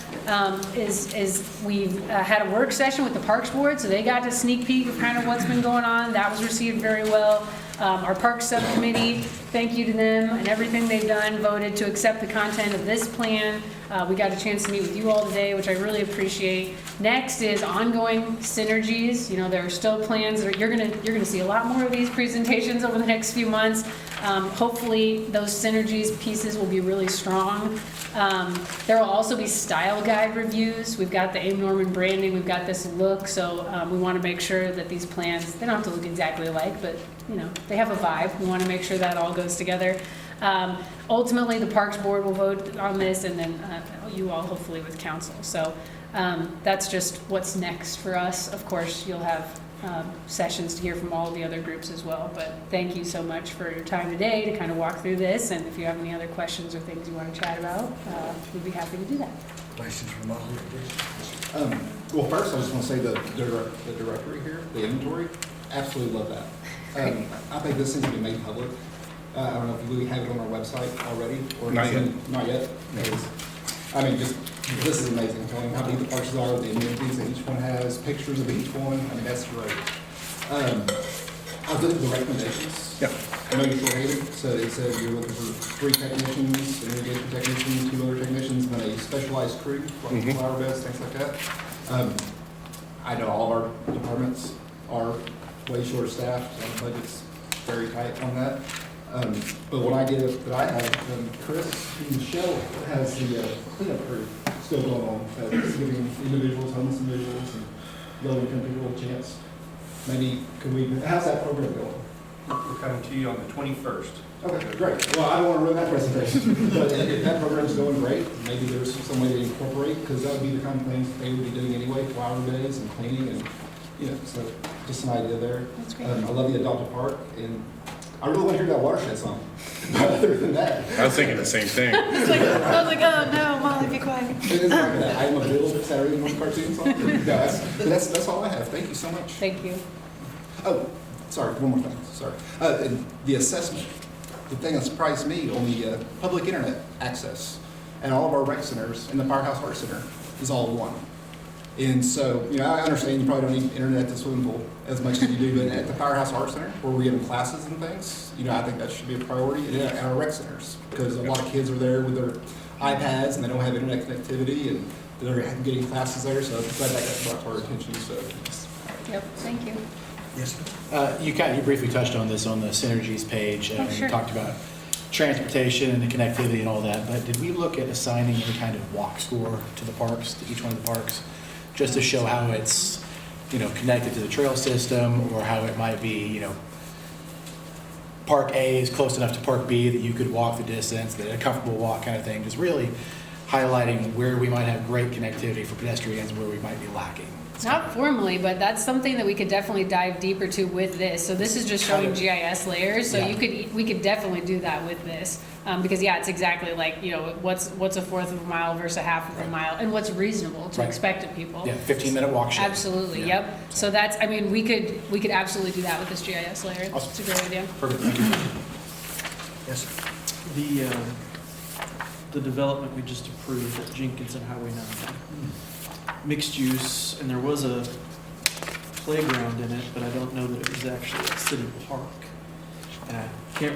is we've had a work session with the Parks Board, so they got to sneak peek of kind of what's been going on. That was received very well. Our Parks Subcommittee, thank you to them and everything they've done, voted to accept the content of this plan. We got a chance to meet with you all today, which I really appreciate. Next is ongoing synergies. You know, there are still plans that you're gonna see a lot more of these presentations over the next few months. Hopefully those synergies pieces will be really strong. There will also be style guide reviews. We've got the AIM Norman branding, we've got this look, so we want to make sure that these plans, they don't have to look exactly alike, but you know, they have a vibe. We want to make sure that all goes together. Ultimately, the Parks Board will vote on this, and then you all hopefully with council. So that's just what's next for us. Of course, you'll have sessions to hear from all the other groups as well. But thank you so much for your time today to kind of walk through this. And if you have any other questions or things you want to chat about, we'd be happy to do that. Questions from all of you? Well, first, I just want to say the directory here, the inventory, absolutely love that. I think this needs to be made public. I don't know if we have it on our website already, or Not yet. Not yet. I mean, just this is amazing. Telling how big the parks are, the amenities that each one has, pictures of each one. I mean, that's great. I've looked at the recommendations. Yeah. I know you're short-handed, so it said you're looking for 3 technicians, an irrigation technician, 2 other technicians, and then a specialized crew, like flower beds, things like that. I know all our departments are way short-staffed, and the budget's very tight on that. But when I get it, that I have, Chris and Michelle has the cleanup crew still going on. It's giving individuals, homeless individuals, and low-income people a chance. Maybe, how's that program going? We're coming to you on the 21st. Okay, great. Well, I don't want to ruin that presentation, but if that program's going great, maybe there's some way to incorporate, because that would be the kind of things that they would be doing anyway, flower days and cleaning, and, you know, so just an idea there. That's great. I love the adopted park, and I really want to hear that watershed song. But other than that, I was thinking the same thing. I was like, oh no, Molly, be quiet. it is like that. I am a Bill Saturday morning cartoon song. No, that's all I have. Thank you so much. Thank you. Oh, sorry, one more thing, sorry. And the assessment, the thing that surprised me on the public internet access and all of our rec centers and the Firehouse Art Center is all one. And so, you know, I understand you probably don't need internet at the swimming pool as much as you do, but at the Firehouse Art Center, where we're giving classes and things, you know, I think that should be a priority, and at our rec centers, because a lot of kids are there with their iPads and they don't have internet connectivity, and they're getting classes there, so I'm glad that got brought to our attention, so. Yep, thank you. Yes, sir. You briefly touched on this on the synergies page. Oh, sure. You talked about transportation and the connectivity and all that, but did we look at assigning any kind of walk score to the parks, to each one of the parks, just to show how it's, you know, connected to the trail system, or how it might be, you know, Park A is close enough to Park B that you could walk the distance, that a comfortable walk kind of thing, just really highlighting where we might have great connectivity for pedestrians and where we might be lacking. Not formally, but that's something that we could definitely dive deeper to with this. So this is just showing GIS layers, so Yeah. we could definitely do that with this. Because yeah, it's exactly like, you know, what's a fourth of a mile versus a half of a mile, and what's reasonable to Right. expect of people. Yeah, 15-minute walk shade. Absolutely, Yeah. yep. So that's, I mean, we could absolutely do that with this GIS layer. Awesome. It's a great idea. Perfect, thank you. Yes, sir. The development we just approved at Jenkins and Highway 9. Mixed use, and there was a playground in it, but I don't know that it was actually a city park. And I don't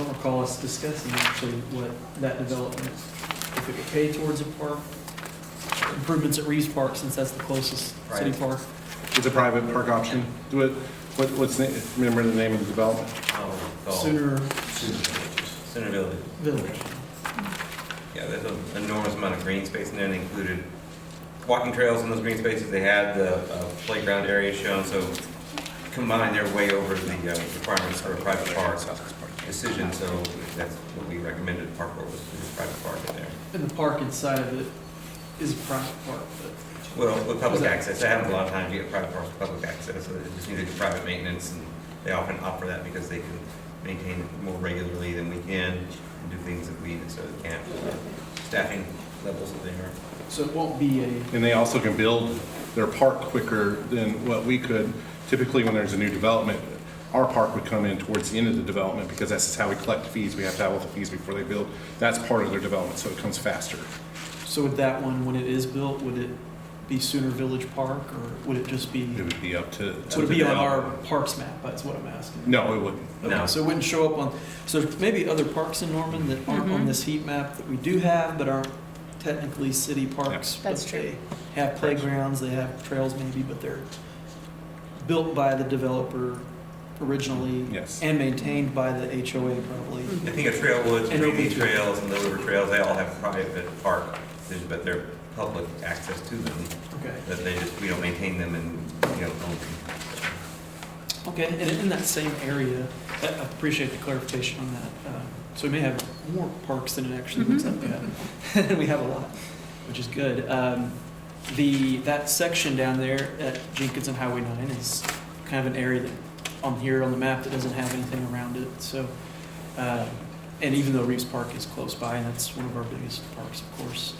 recall us discussing actually what that development, if it would pay towards a park, improvements at Reeves Park, since that's the closest city Right. park. It's a private park option. What's remember the name of the development? Sooner Center Village. Village. Yeah, there's an enormous amount of green space in there. They included walking trails in those green spaces. They had the playground area shown, so combined, they're way over the requirements for a private park decision, so that's what we recommended Park Board was to do a private park in there. And the park inside of it is a private park, but Well, with public access, that happens a lot of times, you get private parks with public access, so it just needs private maintenance, and they often opt for that because they can maintain it more regularly than we can, and do things that we necessarily can't, staffing levels that they are. So it won't be a, And they also can build their park quicker than what we could. Typically, when there's a new development, our park would come in towards the end of the development because that's how we collect fees. We have to have all the fees before they build. That's part of their development, so it comes faster. so with that one, when it is built, would it be Sooner Village Park, or would it just be, It would be up to. would it the be on our developer. parks map? That's what I'm asking. No, it wouldn't. Okay, No. so it wouldn't show up on, so there's maybe other parks in Norman that aren't on this heat map that we do have, but aren't technically city parks. That's but true. They have playgrounds, they have trails maybe, but they're built by the developer originally. Yes. And maintained by the HOA probably. I think of Trailwoods, And Green open- Trails, and the River Trails, they all have private park, but they're public access to them, Okay. that they just, we don't maintain them and, own them. Okay, and in that same area, I appreciate the clarification on that. So we may have more parks than it actually looks like we have. We have a lot, which is good. That section down there at Jenkins and Highway 9 is kind of an area that, on here on the map, that doesn't have anything around it. So, and even though Reeves Park is close by, and that's one of our biggest parks, of course.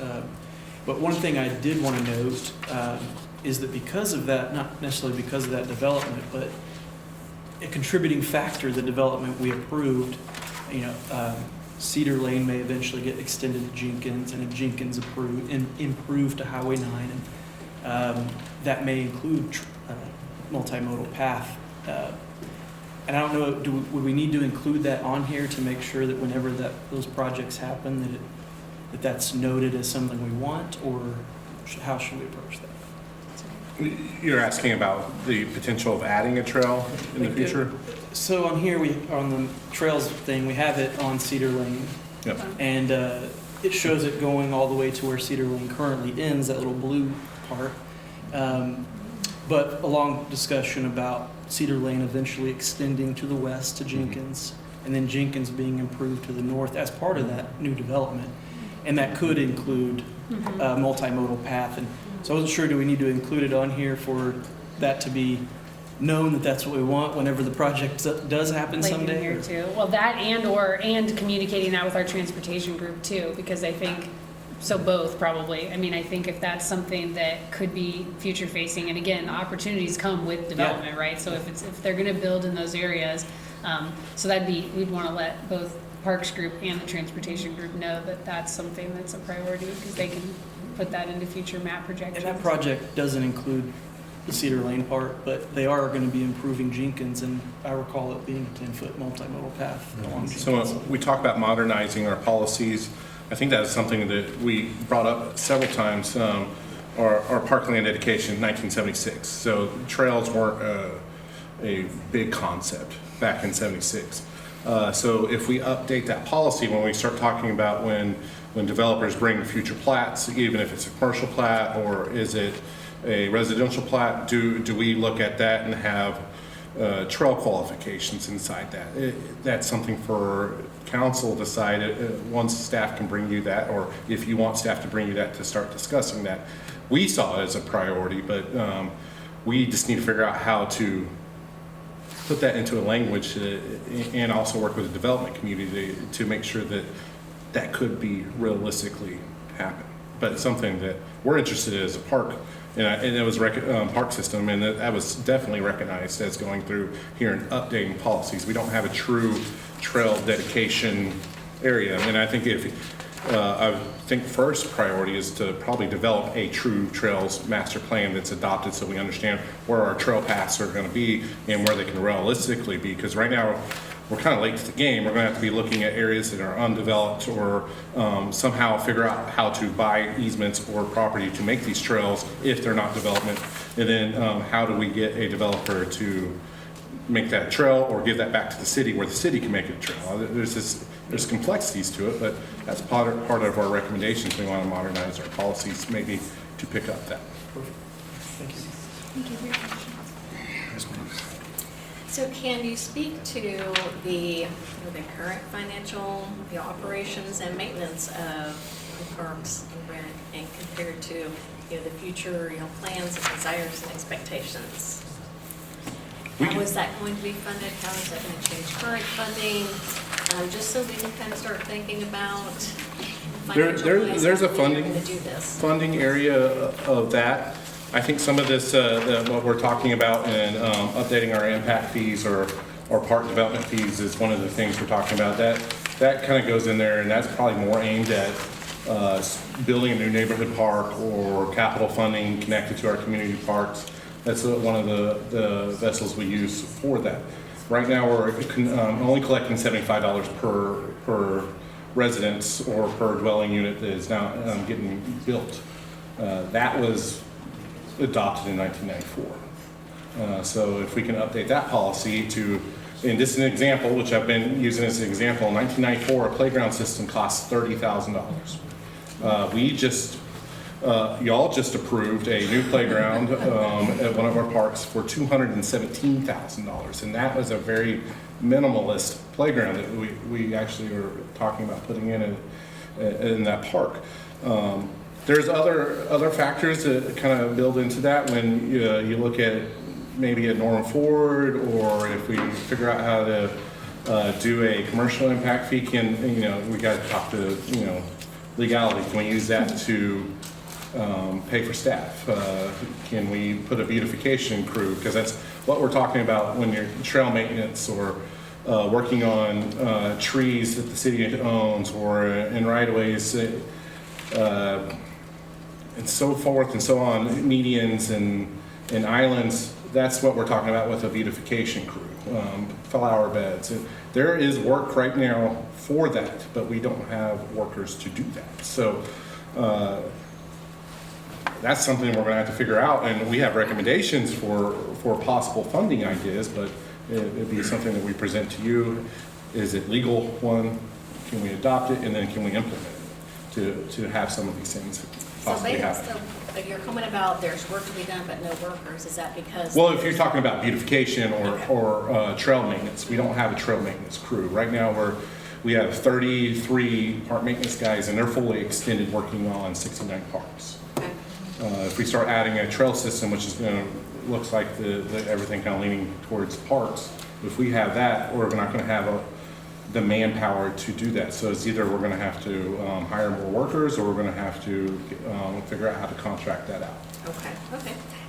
But one thing I did want to note is that because of that, not necessarily because of that development, but a contributing factor, the development we approved, Cedar Lane may eventually get extended to Jenkins, and if Jenkins improved to Highway 9, and that may include multimodal path. And I don't know, would we need to include that on here to make sure that whenever those projects happen, that's noted as something we want, or how should we approach that? You're asking about the potential of adding a trail in the future? So on here, on the trails thing, we have it on Cedar Lane, Yep. and it shows it going all the way to where Cedar Lane currently ends, that little blue part. But a long discussion about Cedar Lane eventually extending to the west to Jenkins, and then Jenkins being improved to the north as part of that new development. And that could include a multimodal path. And so I wasn't sure, do we need to include it on here for that to be known that that's what we want whenever the project does happen Like in someday? here too. Well, that and communicating that with our transportation group too, because I think, so both probably. I mean, I think if that's something that could be future facing, and again, opportunities come with development, right? So if they're gonna build in those areas, so we'd wanna let both Parks Group and the Transportation Group know that that's something that's a priority, because they can put that into future map projections. And that project doesn't include the Cedar Lane part, but they are going to be improving Jenkins, and I recall it being a 10-foot multimodal path along So Jenkins. when we talk about modernizing our policies, I think that is something that we brought up several times. Our parkland dedication in 1976. So trails weren't a big concept back in '76. So if we update that policy when we start talking about when developers bring future plats, even if it's a commercial plat or is it a residential plat, do we look at that and have trail qualifications inside that? That's something for council to decide once staff can bring you that, or if you want staff to bring you that to start discussing that. We saw it as a priority, but we just need to figure out how to put that into a language and also work with the development community to make sure that that could be realistically happen. But it's something that we're interested in as a park, and it was park system, and that was definitely recognized as going through here and updating policies. We don't have a true trail dedication area, and I think I think first priority is to probably develop a true trails master plan that's adopted, so we understand where our trail paths are going to be and where they can realistically be. Because right now we're kind of late to the game. We're going to have to be looking at areas that are undeveloped, or somehow figure out how to buy easements or property to make these trails if they're not development. And then how do we get a developer to make that a trail or give that back to the city where the city can make it a trail? There's complexities to it, but that's part of our recommendations. We want to modernize our policies maybe to pick up that. Perfect. Thank you. Thank you for your question. So can you speak to the current financial, the operations and maintenance of the parks in Brent, and compared to the future plans and desires and expectations? We How can- is that going to be funded? How is that going to change current funding? Just so we can kind of start thinking about financial-wise, there's a how we are funding- going to do this. funding area of that. I think some of this, what we're talking about in updating our impact fees or park development fees is one of the things we're talking about. That kind of goes in there, and that's probably more aimed at building a new neighborhood park or capital funding connected to our community parks. That's one of the vessels we use for that. Right now, we're only collecting $75 per residence or per dwelling unit that is now getting built. That was adopted in 1994. So if we can update that policy to, and this is an example, which I've been using as an example, in 1994, a playground system cost $30,000. Y'all just approved a new playground at one of our parks for $217,000, and that was a very minimalist playground that we actually were talking about putting in that park. There's other factors that kind of build into that when you look at maybe a Norman Ford, or if we figure out how to do a commercial impact fee, we got to talk to legality. Can we use that to pay for staff? Can we put a beautification crew? Because that's what we're talking about when you're trail maintenance or working on trees that the city owns or in right-of-ways and so forth and so on, medians and islands. That's what we're talking about with a beautification crew, flower beds. There is work right now for that, but we don't have workers to do that. So that's something we're going to have to figure out, and we have recommendations for possible funding ideas, but it'd be something that we present to you. Is it legal? One, can we adopt it, and then can we implement it to have some of these things possibly happen? So your comment about there's work to be done but no workers, is that because? Well, if you're talking about beautification or trail maintenance, we don't have a trail maintenance crew. Right now, we have 33 park maintenance guys, and they're fully extended working on 69 parks. Okay. If we start adding a trail system, which is looks like everything kind of leaning towards parks, if we have that, we're not going to have the manpower to do that. So it's either we're going to have to hire more workers, or we're going to have to figure out how to contract that out. Okay.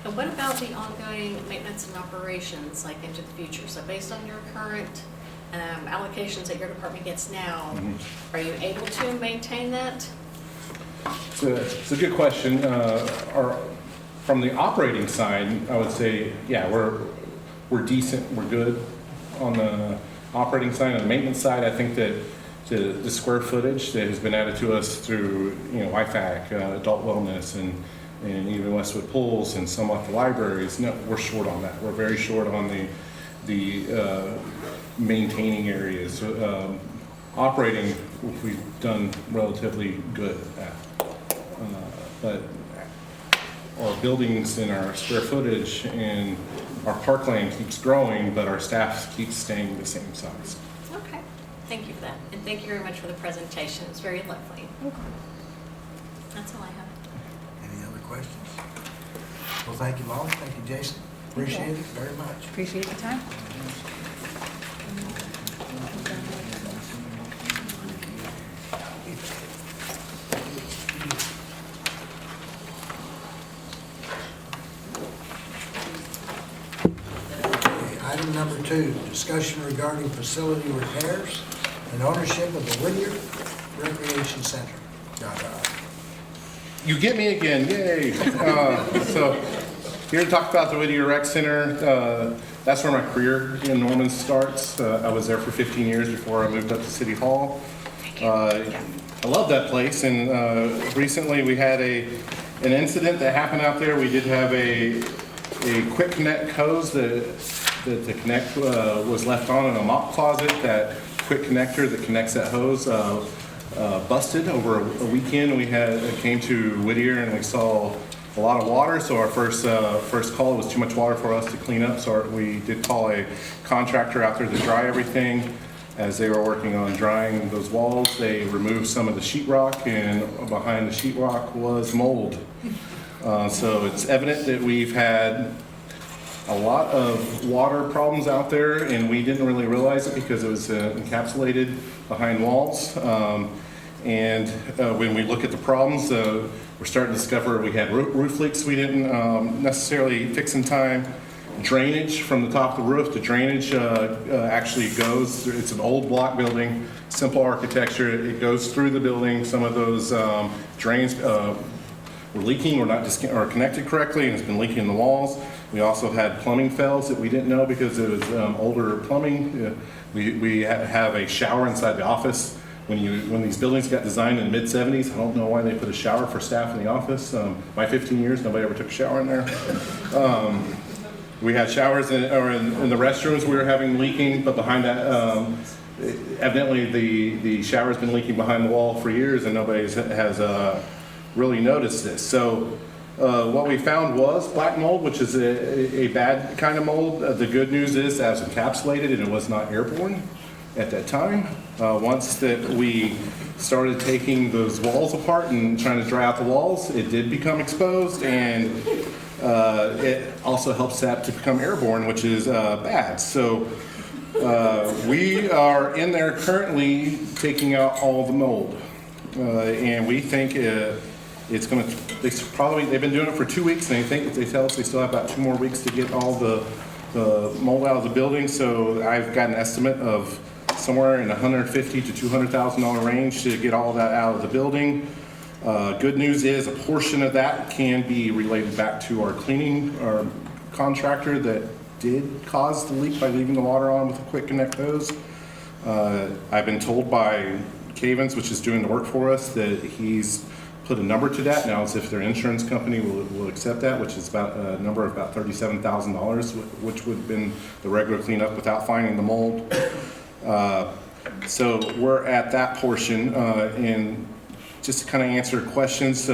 And what about the ongoing maintenance and operations, like into the future? So based on your current allocations that your department gets now, are you able to maintain that? It's a good question. From the operating side, I would say, yeah, we're decent, we're good on the operating side. On the maintenance side, I think that the square footage that has been added to us through YFAC, adult wellness, and even Westwood Pools, and somewhat the libraries, no, we're short on that. We're very short on the maintaining areas. Operating, we've done relatively good at. But our buildings and our square footage and our parkland keeps growing, but our staff keeps staying the same size. Okay, thank you for that. And thank you very much for the presentation. It's very lovely. That's all I have. Any other questions? Well, thank you, Molly. Thank you, Jason. Appreciate it very much. Appreciate the time. Item number 2, discussion regarding facility repairs and ownership of the Whittier Recreation Center. You get me again, yay! So here to talk about the Whittier Rec Center. That's where my career in Norman starts. I was there for 15 years before I moved up to City Hall. I love that place, and recently we had an incident that happened out there. We did have a quick connect hose that the connect was left on in a mop closet. That quick connector that connects that hose busted over a weekend. We came to Whittier and we saw a lot of water. So our first call was too much water for us to clean up. So we did call a contractor out there to dry everything. As they were working on drying those walls, they removed some of the sheetrock, and behind the sheetrock was mold. So it's evident that we've had a lot of water problems out there, and we didn't really realize it because it was encapsulated behind walls. And when we look at the problems, we're starting to discover we had roof leaks we didn't necessarily fix in time. Drainage from the top of the roof, the drainage actually goes, it's an old block building, simple architecture, it goes through the building. Some of those drains were leaking or or connected correctly, and it's been leaking in the walls. We also had plumbing fails that we didn't know because it was older plumbing. We have a shower inside the office. When these buildings got designed in the mid-'70s, I don't know why they put a shower for staff in the office. My 15 years, nobody ever took a shower in there. We had showers in the restrooms we were having leaking, but behind that, evidently the shower's been leaking behind the wall for years, and nobody has really noticed this. So what we found was black mold, which is a bad kind of mold. The good news is that it was encapsulated and it was not airborne at that time. Once that we started taking those walls apart and trying to dry out the walls, it did become exposed, and it also helps that to become airborne, which is bad. So we are in there currently taking out all the mold, and we think it's going to. They've been doing it for 2 weeks, and they tell us they still have about 2 more weeks to get all the mold out of the building. So I've got an estimate of somewhere in $150,000 to $200,000 range to get all that out of the building. Good news is a portion of that can be related back to our cleaning contractor that did cause the leak by leaving the water on with a quick connect hose. I've been told by Cavens, which is doing the work for us, that he's put a number to that. Now it's if their insurance company will accept that, which is about a number of about $37,000, which would have been the regular cleanup without finding the mold. So we're at that portion, and just to kind of answer questions,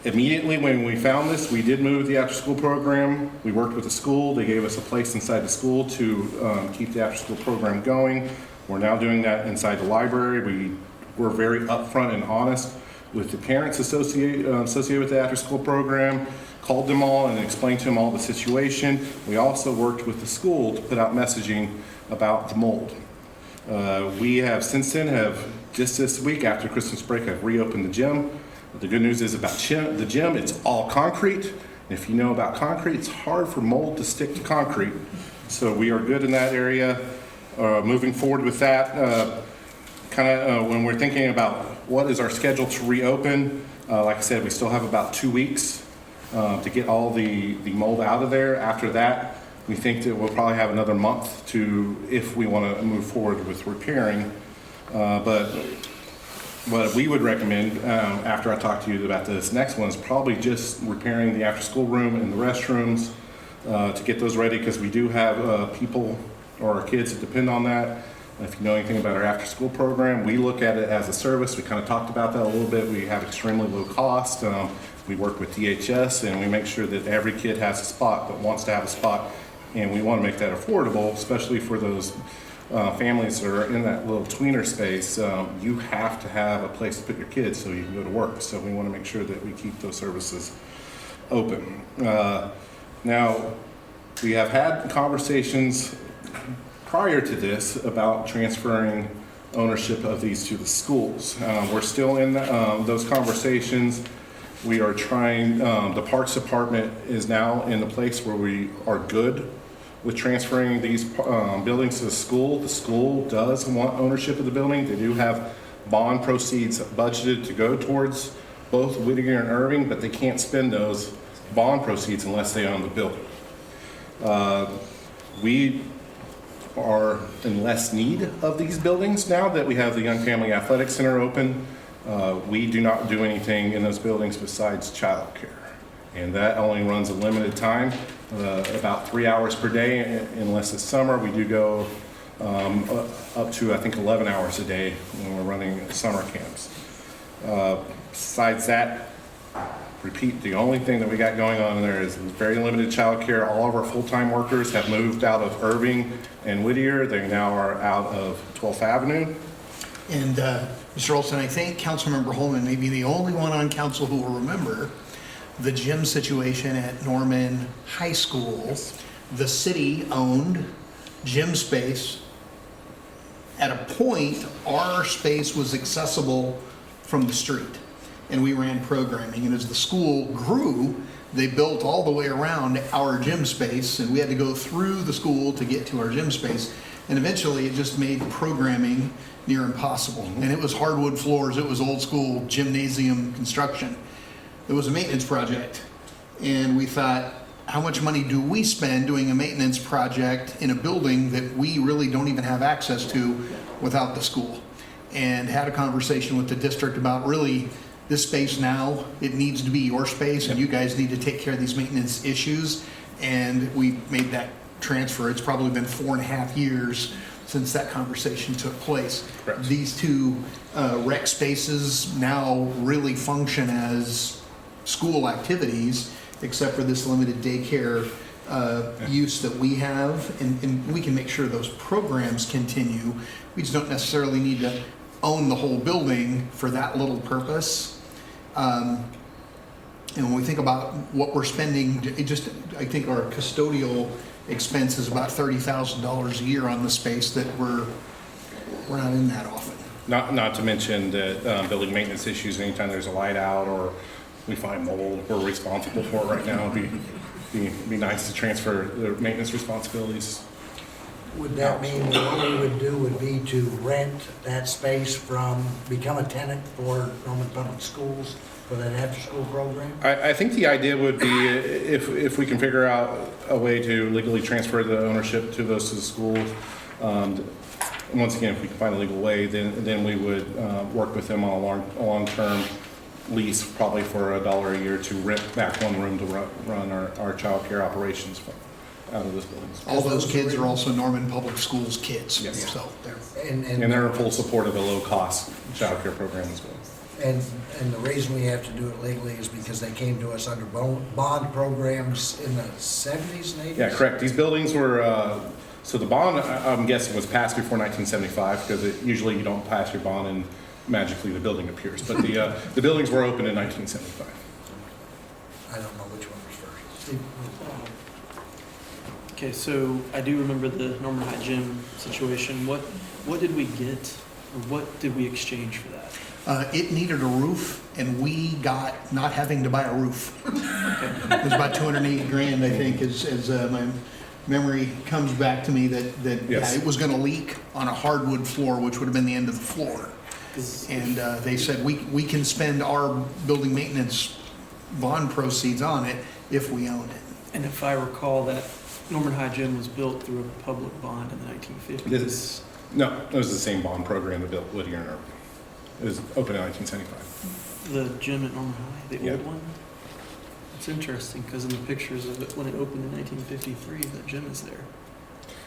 immediately when we found this, we did move the after-school program. We worked with the school. They gave us a place inside the school to keep the after-school program going. We're now doing that inside the library. We're very upfront and honest with the parents associated with the after-school program, called them all and explained to them all the situation. We also worked with the school to put out messaging about the mold. We have since then just this week after Christmas break, I've reopened the gym. The good news is about the gym, it's all concrete. And if you know about concrete, it's hard for mold to stick to concrete. So we are good in that area. Moving forward with that, when we're thinking about what is our schedule to reopen, like I said, we still have about 2 weeks to get all the mold out of there. After that, we think that we'll probably have another month if we want to move forward with repairing. But what we would recommend after I talk to you about this next one is probably just repairing the after-school room and the restrooms to get those ready, because we do have people or our kids that depend on that. If you know anything about our after-school program, we look at it as a service. We kind of talked about that a little bit. We have extremely low cost. We work with DHS, and we make sure that every kid has a spot that wants to have a spot. And we want to make that affordable, especially for those families that are in that little tweener space. You have to have a place to put your kids so you can go to work. So we want to make sure that we keep those services open. Now, we have had conversations prior to this about transferring ownership of these to the schools. We're still in those conversations. We are trying, the Parks Department is now in the place where we are good with transferring these buildings to the school. The school does want ownership of the building. They do have bond proceeds budgeted to go towards both Whittier and Irving, but they can't spend those bond proceeds unless they own the building. We are in less need of these buildings now that we have the Young Family Athletic Center open. We do not do anything in those buildings besides childcare, and that only runs a limited time, about 3 hours per day. Unless it's summer, we do go up to I think 11 hours a day when we're running summer camps. Besides that, repeat, the only thing that we got going on there is very limited childcare. All of our full-time workers have moved out of Irving and Whittier. They now are out of 12th Avenue. And Mr. Olson, I think Councilmember Holman may be the only one on council who will remember the gym situation at Norman High School the city owned gym space. At a point, our space was accessible from the street, and we ran programming. And as the school grew, they built all the way around our gym space, and we had to go through the school to get to our gym space. And eventually, it just made programming near impossible. And it was hardwood floors, it was old school gymnasium construction. It was a maintenance project. And we thought, how much money do we spend doing a maintenance project in a building that we really don't even have access to without the school? And had a conversation with the district about really this space now, it needs to be your space, and you guys need to take care of these maintenance issues. And we made that transfer. It's probably been 4.5 years since that conversation took place. Correct. These two rec spaces now really function as school activities, except for this limited daycare use that we have, and we can make sure those programs continue. We just don't necessarily need to own the whole building for that little purpose. And when we think about what we're spending, I think our custodial expense is about $30,000 a year on the space that we're not in that often. Not to mention that building maintenance issues, anytime there's a light out or we find mold, we're responsible for it right now. It'd be nice to transfer the maintenance responsibilities. Would that mean that what we would do would be to rent that space become a tenant for Norman Public Schools for that after-school program? I think the idea would be if we can figure out a way to legally transfer the ownership to those to the schools. And once again, if we can find a legal way, then we would work with them on a long-term lease, probably for $1 a year, to rent back one room to run our child care operations out of this building. All those kids are also Norman Public Schools kids. Yes. So they're And they're in full support of a low-cost child care program as well. And the reason we have to do it legally is because they came to us under bond programs in the 70s and 80s? Yeah, correct. These buildings were, so the bond, I'm guessing, was passed before 1975, because usually you don't pass your bond and magically the building appears. But the buildings were opened in 1975. I don't know which one was first. Steve? Okay, so I do remember the Norman High Gym situation. What did we get, or what did we exchange for that? It needed a roof, and we got not having to buy a roof. It was about $280,000, I think, as my memory comes back to me, that Yes. yeah, it was going to leak on a hardwood floor, which would have been the end of the floor. And they said, we can spend our building maintenance bond proceeds on it if we owned it. And if I recall, that Norman High Gym was built through a public bond in the 1950s. No, it was the same bond program that built Whittier and Irving. It was opened in 1975. The gym at Norman High, the Yeah. old one? It's interesting, because in the pictures of it, when it opened in 1953, the gym is there.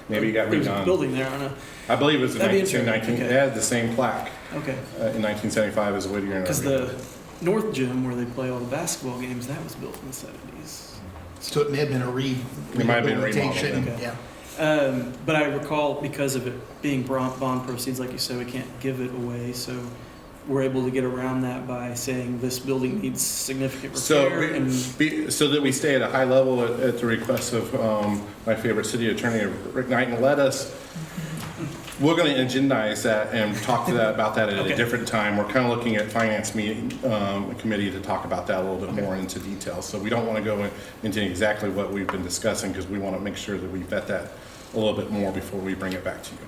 Maybe it got There's a redone. building there, I don't know. I believe it was in That'd be 1919. interesting. It had the same plaque Okay, in 1975 as Whittier and because Irving. the North Gym, where they play all the basketball games, that was built in the 70s. So it may have been a It might have been rehabilitation. remodeled, okay. Yeah. But I recall, because of it being bond proceeds, like you said, we can't give it away, so we're able to get around that by saying this building needs significant repair. So that we stay at a high level at the request of my favorite city attorney, Rick Knight, and we're going to agendize that and talk about that at Okay. a different time. We're kind of looking at finance committee to talk about that a little bit more into detail. So we don't want to go into exactly what we've been discussing, because we want to make sure that we vet that a little bit more before we bring it back to you.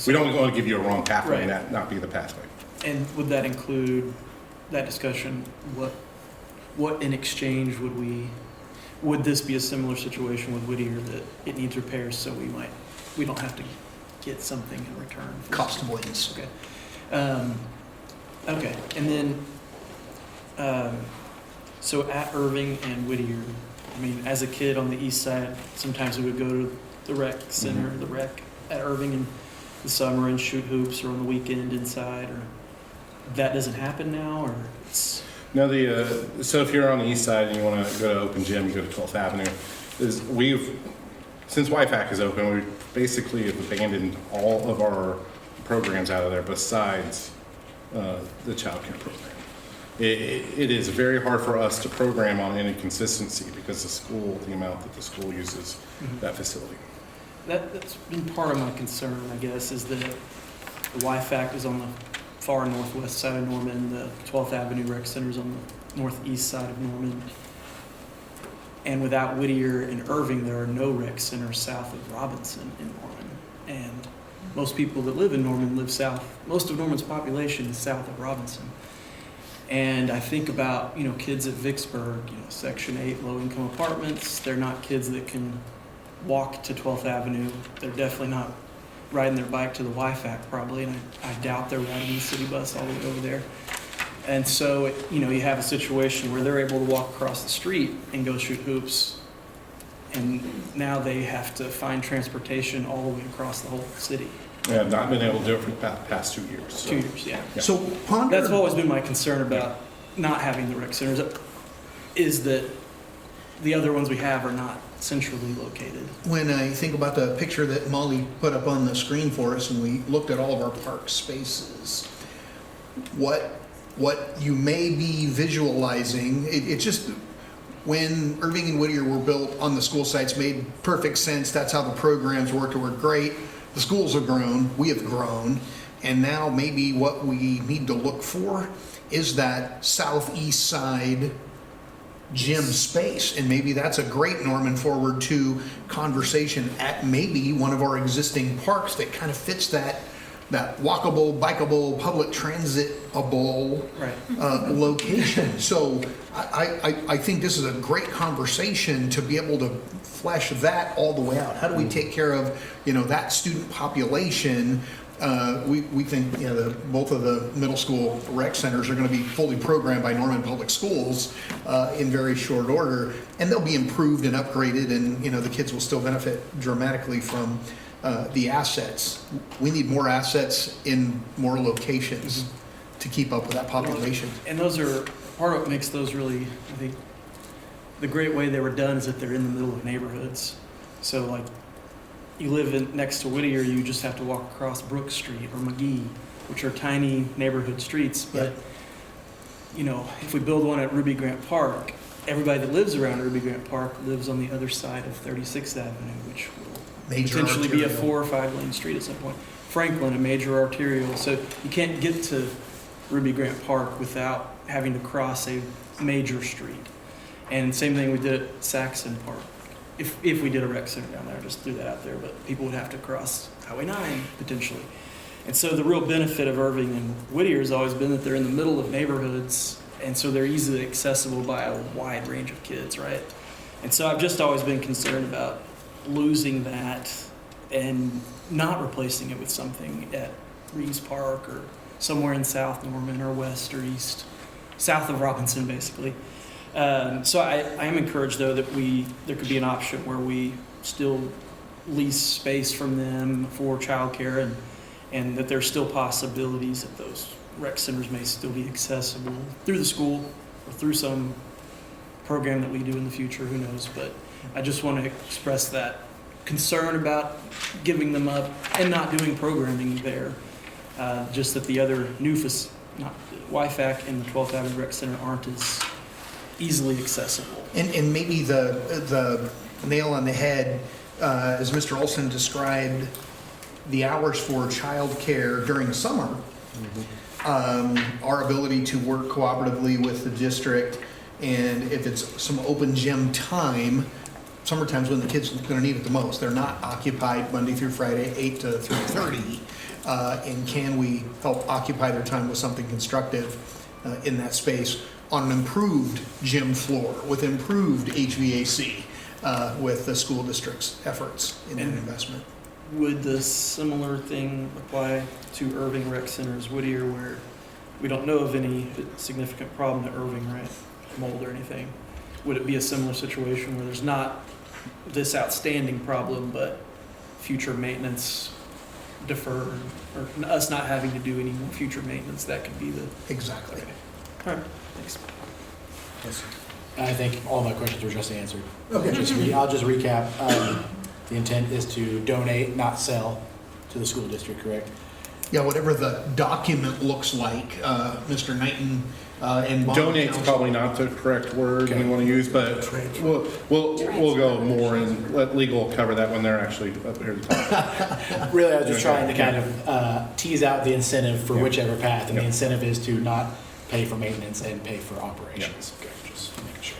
We don't want to give you a wrong pathway and Right. that not be the pathway. And would that include that discussion? What in exchange would this be a similar situation with Whittier, that it needs repairs, so we don't have to get something in return? Cost avoidance. Okay. Okay, and then, so at Irving and Whittier, I mean, as a kid on the east side, sometimes we would go to the rec center, the rec at Irving in the summer and shoot hoops, or on the weekend inside, or that doesn't happen now, or it's... No, so if you're on the east side and you want to go to open gym, you go to 12th Avenue. Since YFAC is open, we basically have abandoned all of our programs out of there besides the child care program. it is very hard for us to program on any consistency because the amount that the school uses that facility. That's been part of my concern, I guess, is that the YFAC is on the far northwest side of Norman, the 12th Avenue Rec Center is on the northeast side of Norman. And without Whittier and Irving, there are no rec centers south of Robinson in Norman. And most people that live in Norman live south. Most of Norman's population is south of Robinson. And I think about, kids at Vicksburg, Section 8 low-income apartments. They're not kids that can walk to 12th Avenue. They're definitely not riding their bike to the YFAC probably, and I doubt they're riding the city bus all the way over there. And so, you have a situation where they're able to walk across the street and go shoot hoops, and now they have to find transportation all the way across the whole city. I have not been able to do it for the past 2 years. So. 2 years, yeah. So ponder. That's always been my concern about not having the rec centers, is that the other ones we have are not centrally located. When I think about the picture that Molly put up on the screen for us, and we looked at all of our park spaces, what you may be visualizing, it just, when Irving and Whittier were built on the school sites, made perfect sense. That's how the programs worked. It worked great. The schools have grown. We have grown. And now maybe what we need to look for is that southeast side gym space, and maybe that's a great Norman Forward 2 conversation at maybe one of our existing parks that kind of fits that walkable, bikeable, public transitable location. So I think this is a great conversation to be able to flesh that all the way out. How do we take care of that student population? We think both of the middle school rec centers are going to be fully programmed by Norman Public Schools in very short order, and they'll be improved and upgraded, and the kids will still benefit dramatically from the assets. We need more assets in more locations to keep up with that population. And those are part of what makes those really, I think, the great way they were done is that they're in the middle of neighborhoods. So like, you live next to Whittier, you just have to walk across Brook Street or McGee, which are tiny neighborhood streets. But, if we build one at Ruby Grant Park, everybody that lives around Ruby Grant Park lives on the other side of 36th Avenue, which will potentially be a 4 or 5 lane street at some point. Franklin, a major arterial. So you can't get to Ruby Grant Park without having to cross a major street. And same thing we did at Saxon Park. If we did a rec center down there, I just threw that out there, but people would have to cross Highway 9 potentially. And so the real benefit of Irving and Whittier has always been that they're in the middle of neighborhoods, and so they're easily accessible by a wide range of kids, right? And so I've just always been concerned about losing that and not replacing it with something at Reeves Park or somewhere in South Norman or west or east, south of Robinson, basically. So I am encouraged, though, that there could be an option where we still lease space from them for childcare, and that there's still possibilities that those rec centers may still be accessible through the school or through some program that we do in the future, who knows. But I just want to express that concern about giving them up and not doing programming there. Just that the other new YFAC and the 12th Avenue Rec Center aren't as easily accessible. And maybe the nail on the head, as Mr. Olson described, the hours for childcare during the summer, our ability to work cooperatively with the district, and if it's some open gym time, summertime's when the kids are going to need it the most. They're not occupied Monday through Friday, 8 to 3:30. And can we help occupy their time with something constructive in that space on an improved gym floor with improved HVAC with the school district's efforts in that investment? Would the similar thing apply to Irving Rec Center as Whittier, where we don't know of any significant problem at Irving, right? Mold or anything? Would it be a similar situation where there's not this outstanding problem, but future maintenance deferred, or us not having to do any more future maintenance? That could be the... Exactly. Okay. All right, thanks. Yes. I think all my questions were just answered. Okay. I'll just recap. The intent is to donate, not sell, to the school district, correct? Yeah, whatever the document looks like, Mr. Knighton And bond Donate's council. probably not the correct word we want to use, but we'll go more and let legal cover that when they're actually up here to talk. Really, I was just trying to kind of tease out the incentive for whichever path, and the Yeah. incentive is to not pay for maintenance and pay for operations. Okay, just making sure.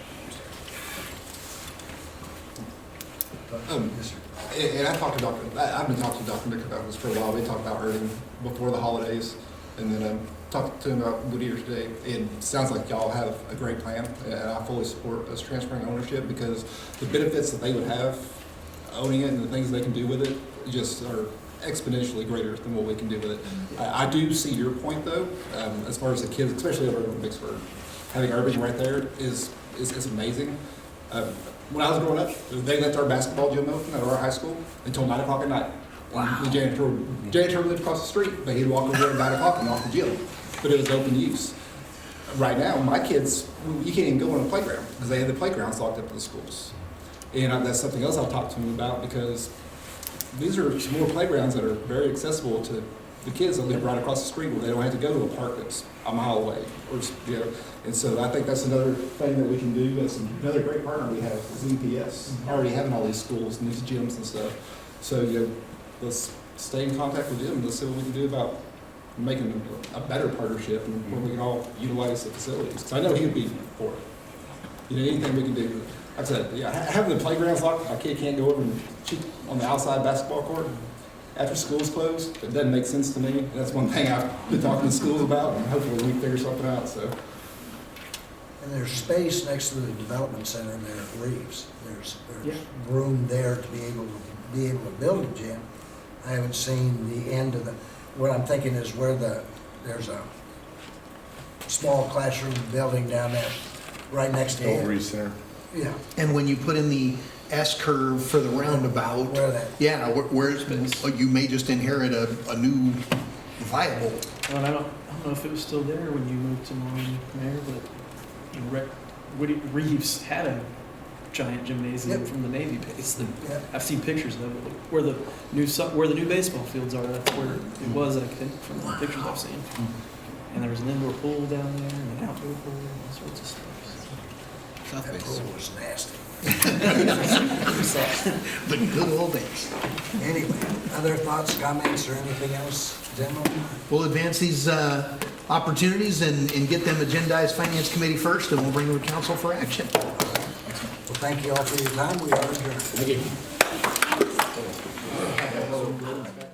And I talked to I've been talking to Dr. Nick about this for a while. We talked about earning before the holidays, and then talked to him about Goodyear today. It sounds like y'all have a great plan, and I fully support us transferring ownership because the benefits that they would have owning it and the things they can do with it just are exponentially greater than what we can do with it. I do see your point though, as far as the kids, especially over in Vicksburg, having Irving right there is amazing. When I was growing up, they left our basketball gym open at our high school until 9 o'clock at night. Wow. The janitor lived across the street, but he'd walk over there at 9 o'clock and lock the gym. But it was open use. Right now, my kids, you can't even go on the playground because they have the playgrounds locked up in the schools. And that's something else I'll talk to them about because these are some more playgrounds that are very accessible to the kids that live right across the street where they don't have to go to a park that's a mile away. And so I think that's another thing that we can do. That's another great partner we have is EPS, already having all these schools and these gyms and stuff. So let's stay in contact with them. Let's see what we can do about making a better partnership and where we can all utilize the facilities. Because I know he would be for it. Anything we can do. Like I said, having the playgrounds locked, my kid can't go over and shoot on the outside basketball court after school's closed. It doesn't make sense to me. That's one thing I've been talking to schools about, and hopefully we can figure something out. So. And there's space next to the development center there at Reeves. There's room there to be able to build a gym. I haven't seen the end of what I'm thinking is where there's a small classroom building down there right next to Old it. Reese Center. Yeah. And when you put in the S-curve for the roundabout, where's you may just inherit a new viable. Well, I don't know if it was still there when you moved to Maureen, Mayor, but Reeves had a giant gymnasium from the Navy base. I've seen pictures of it where the new baseball fields are. That's where it was, I think, from the pictures I've seen. And there was an indoor pool down there and an outdoor pool and all sorts of stuff. That pool was nasty. The good old days. Anyway, other thoughts, comments, or anything else, gentlemen? We'll advance these opportunities and get them agendized Finance Committee first, and we'll bring them to council for action. Well, thank you all for your time. We are adjourned. Thank you.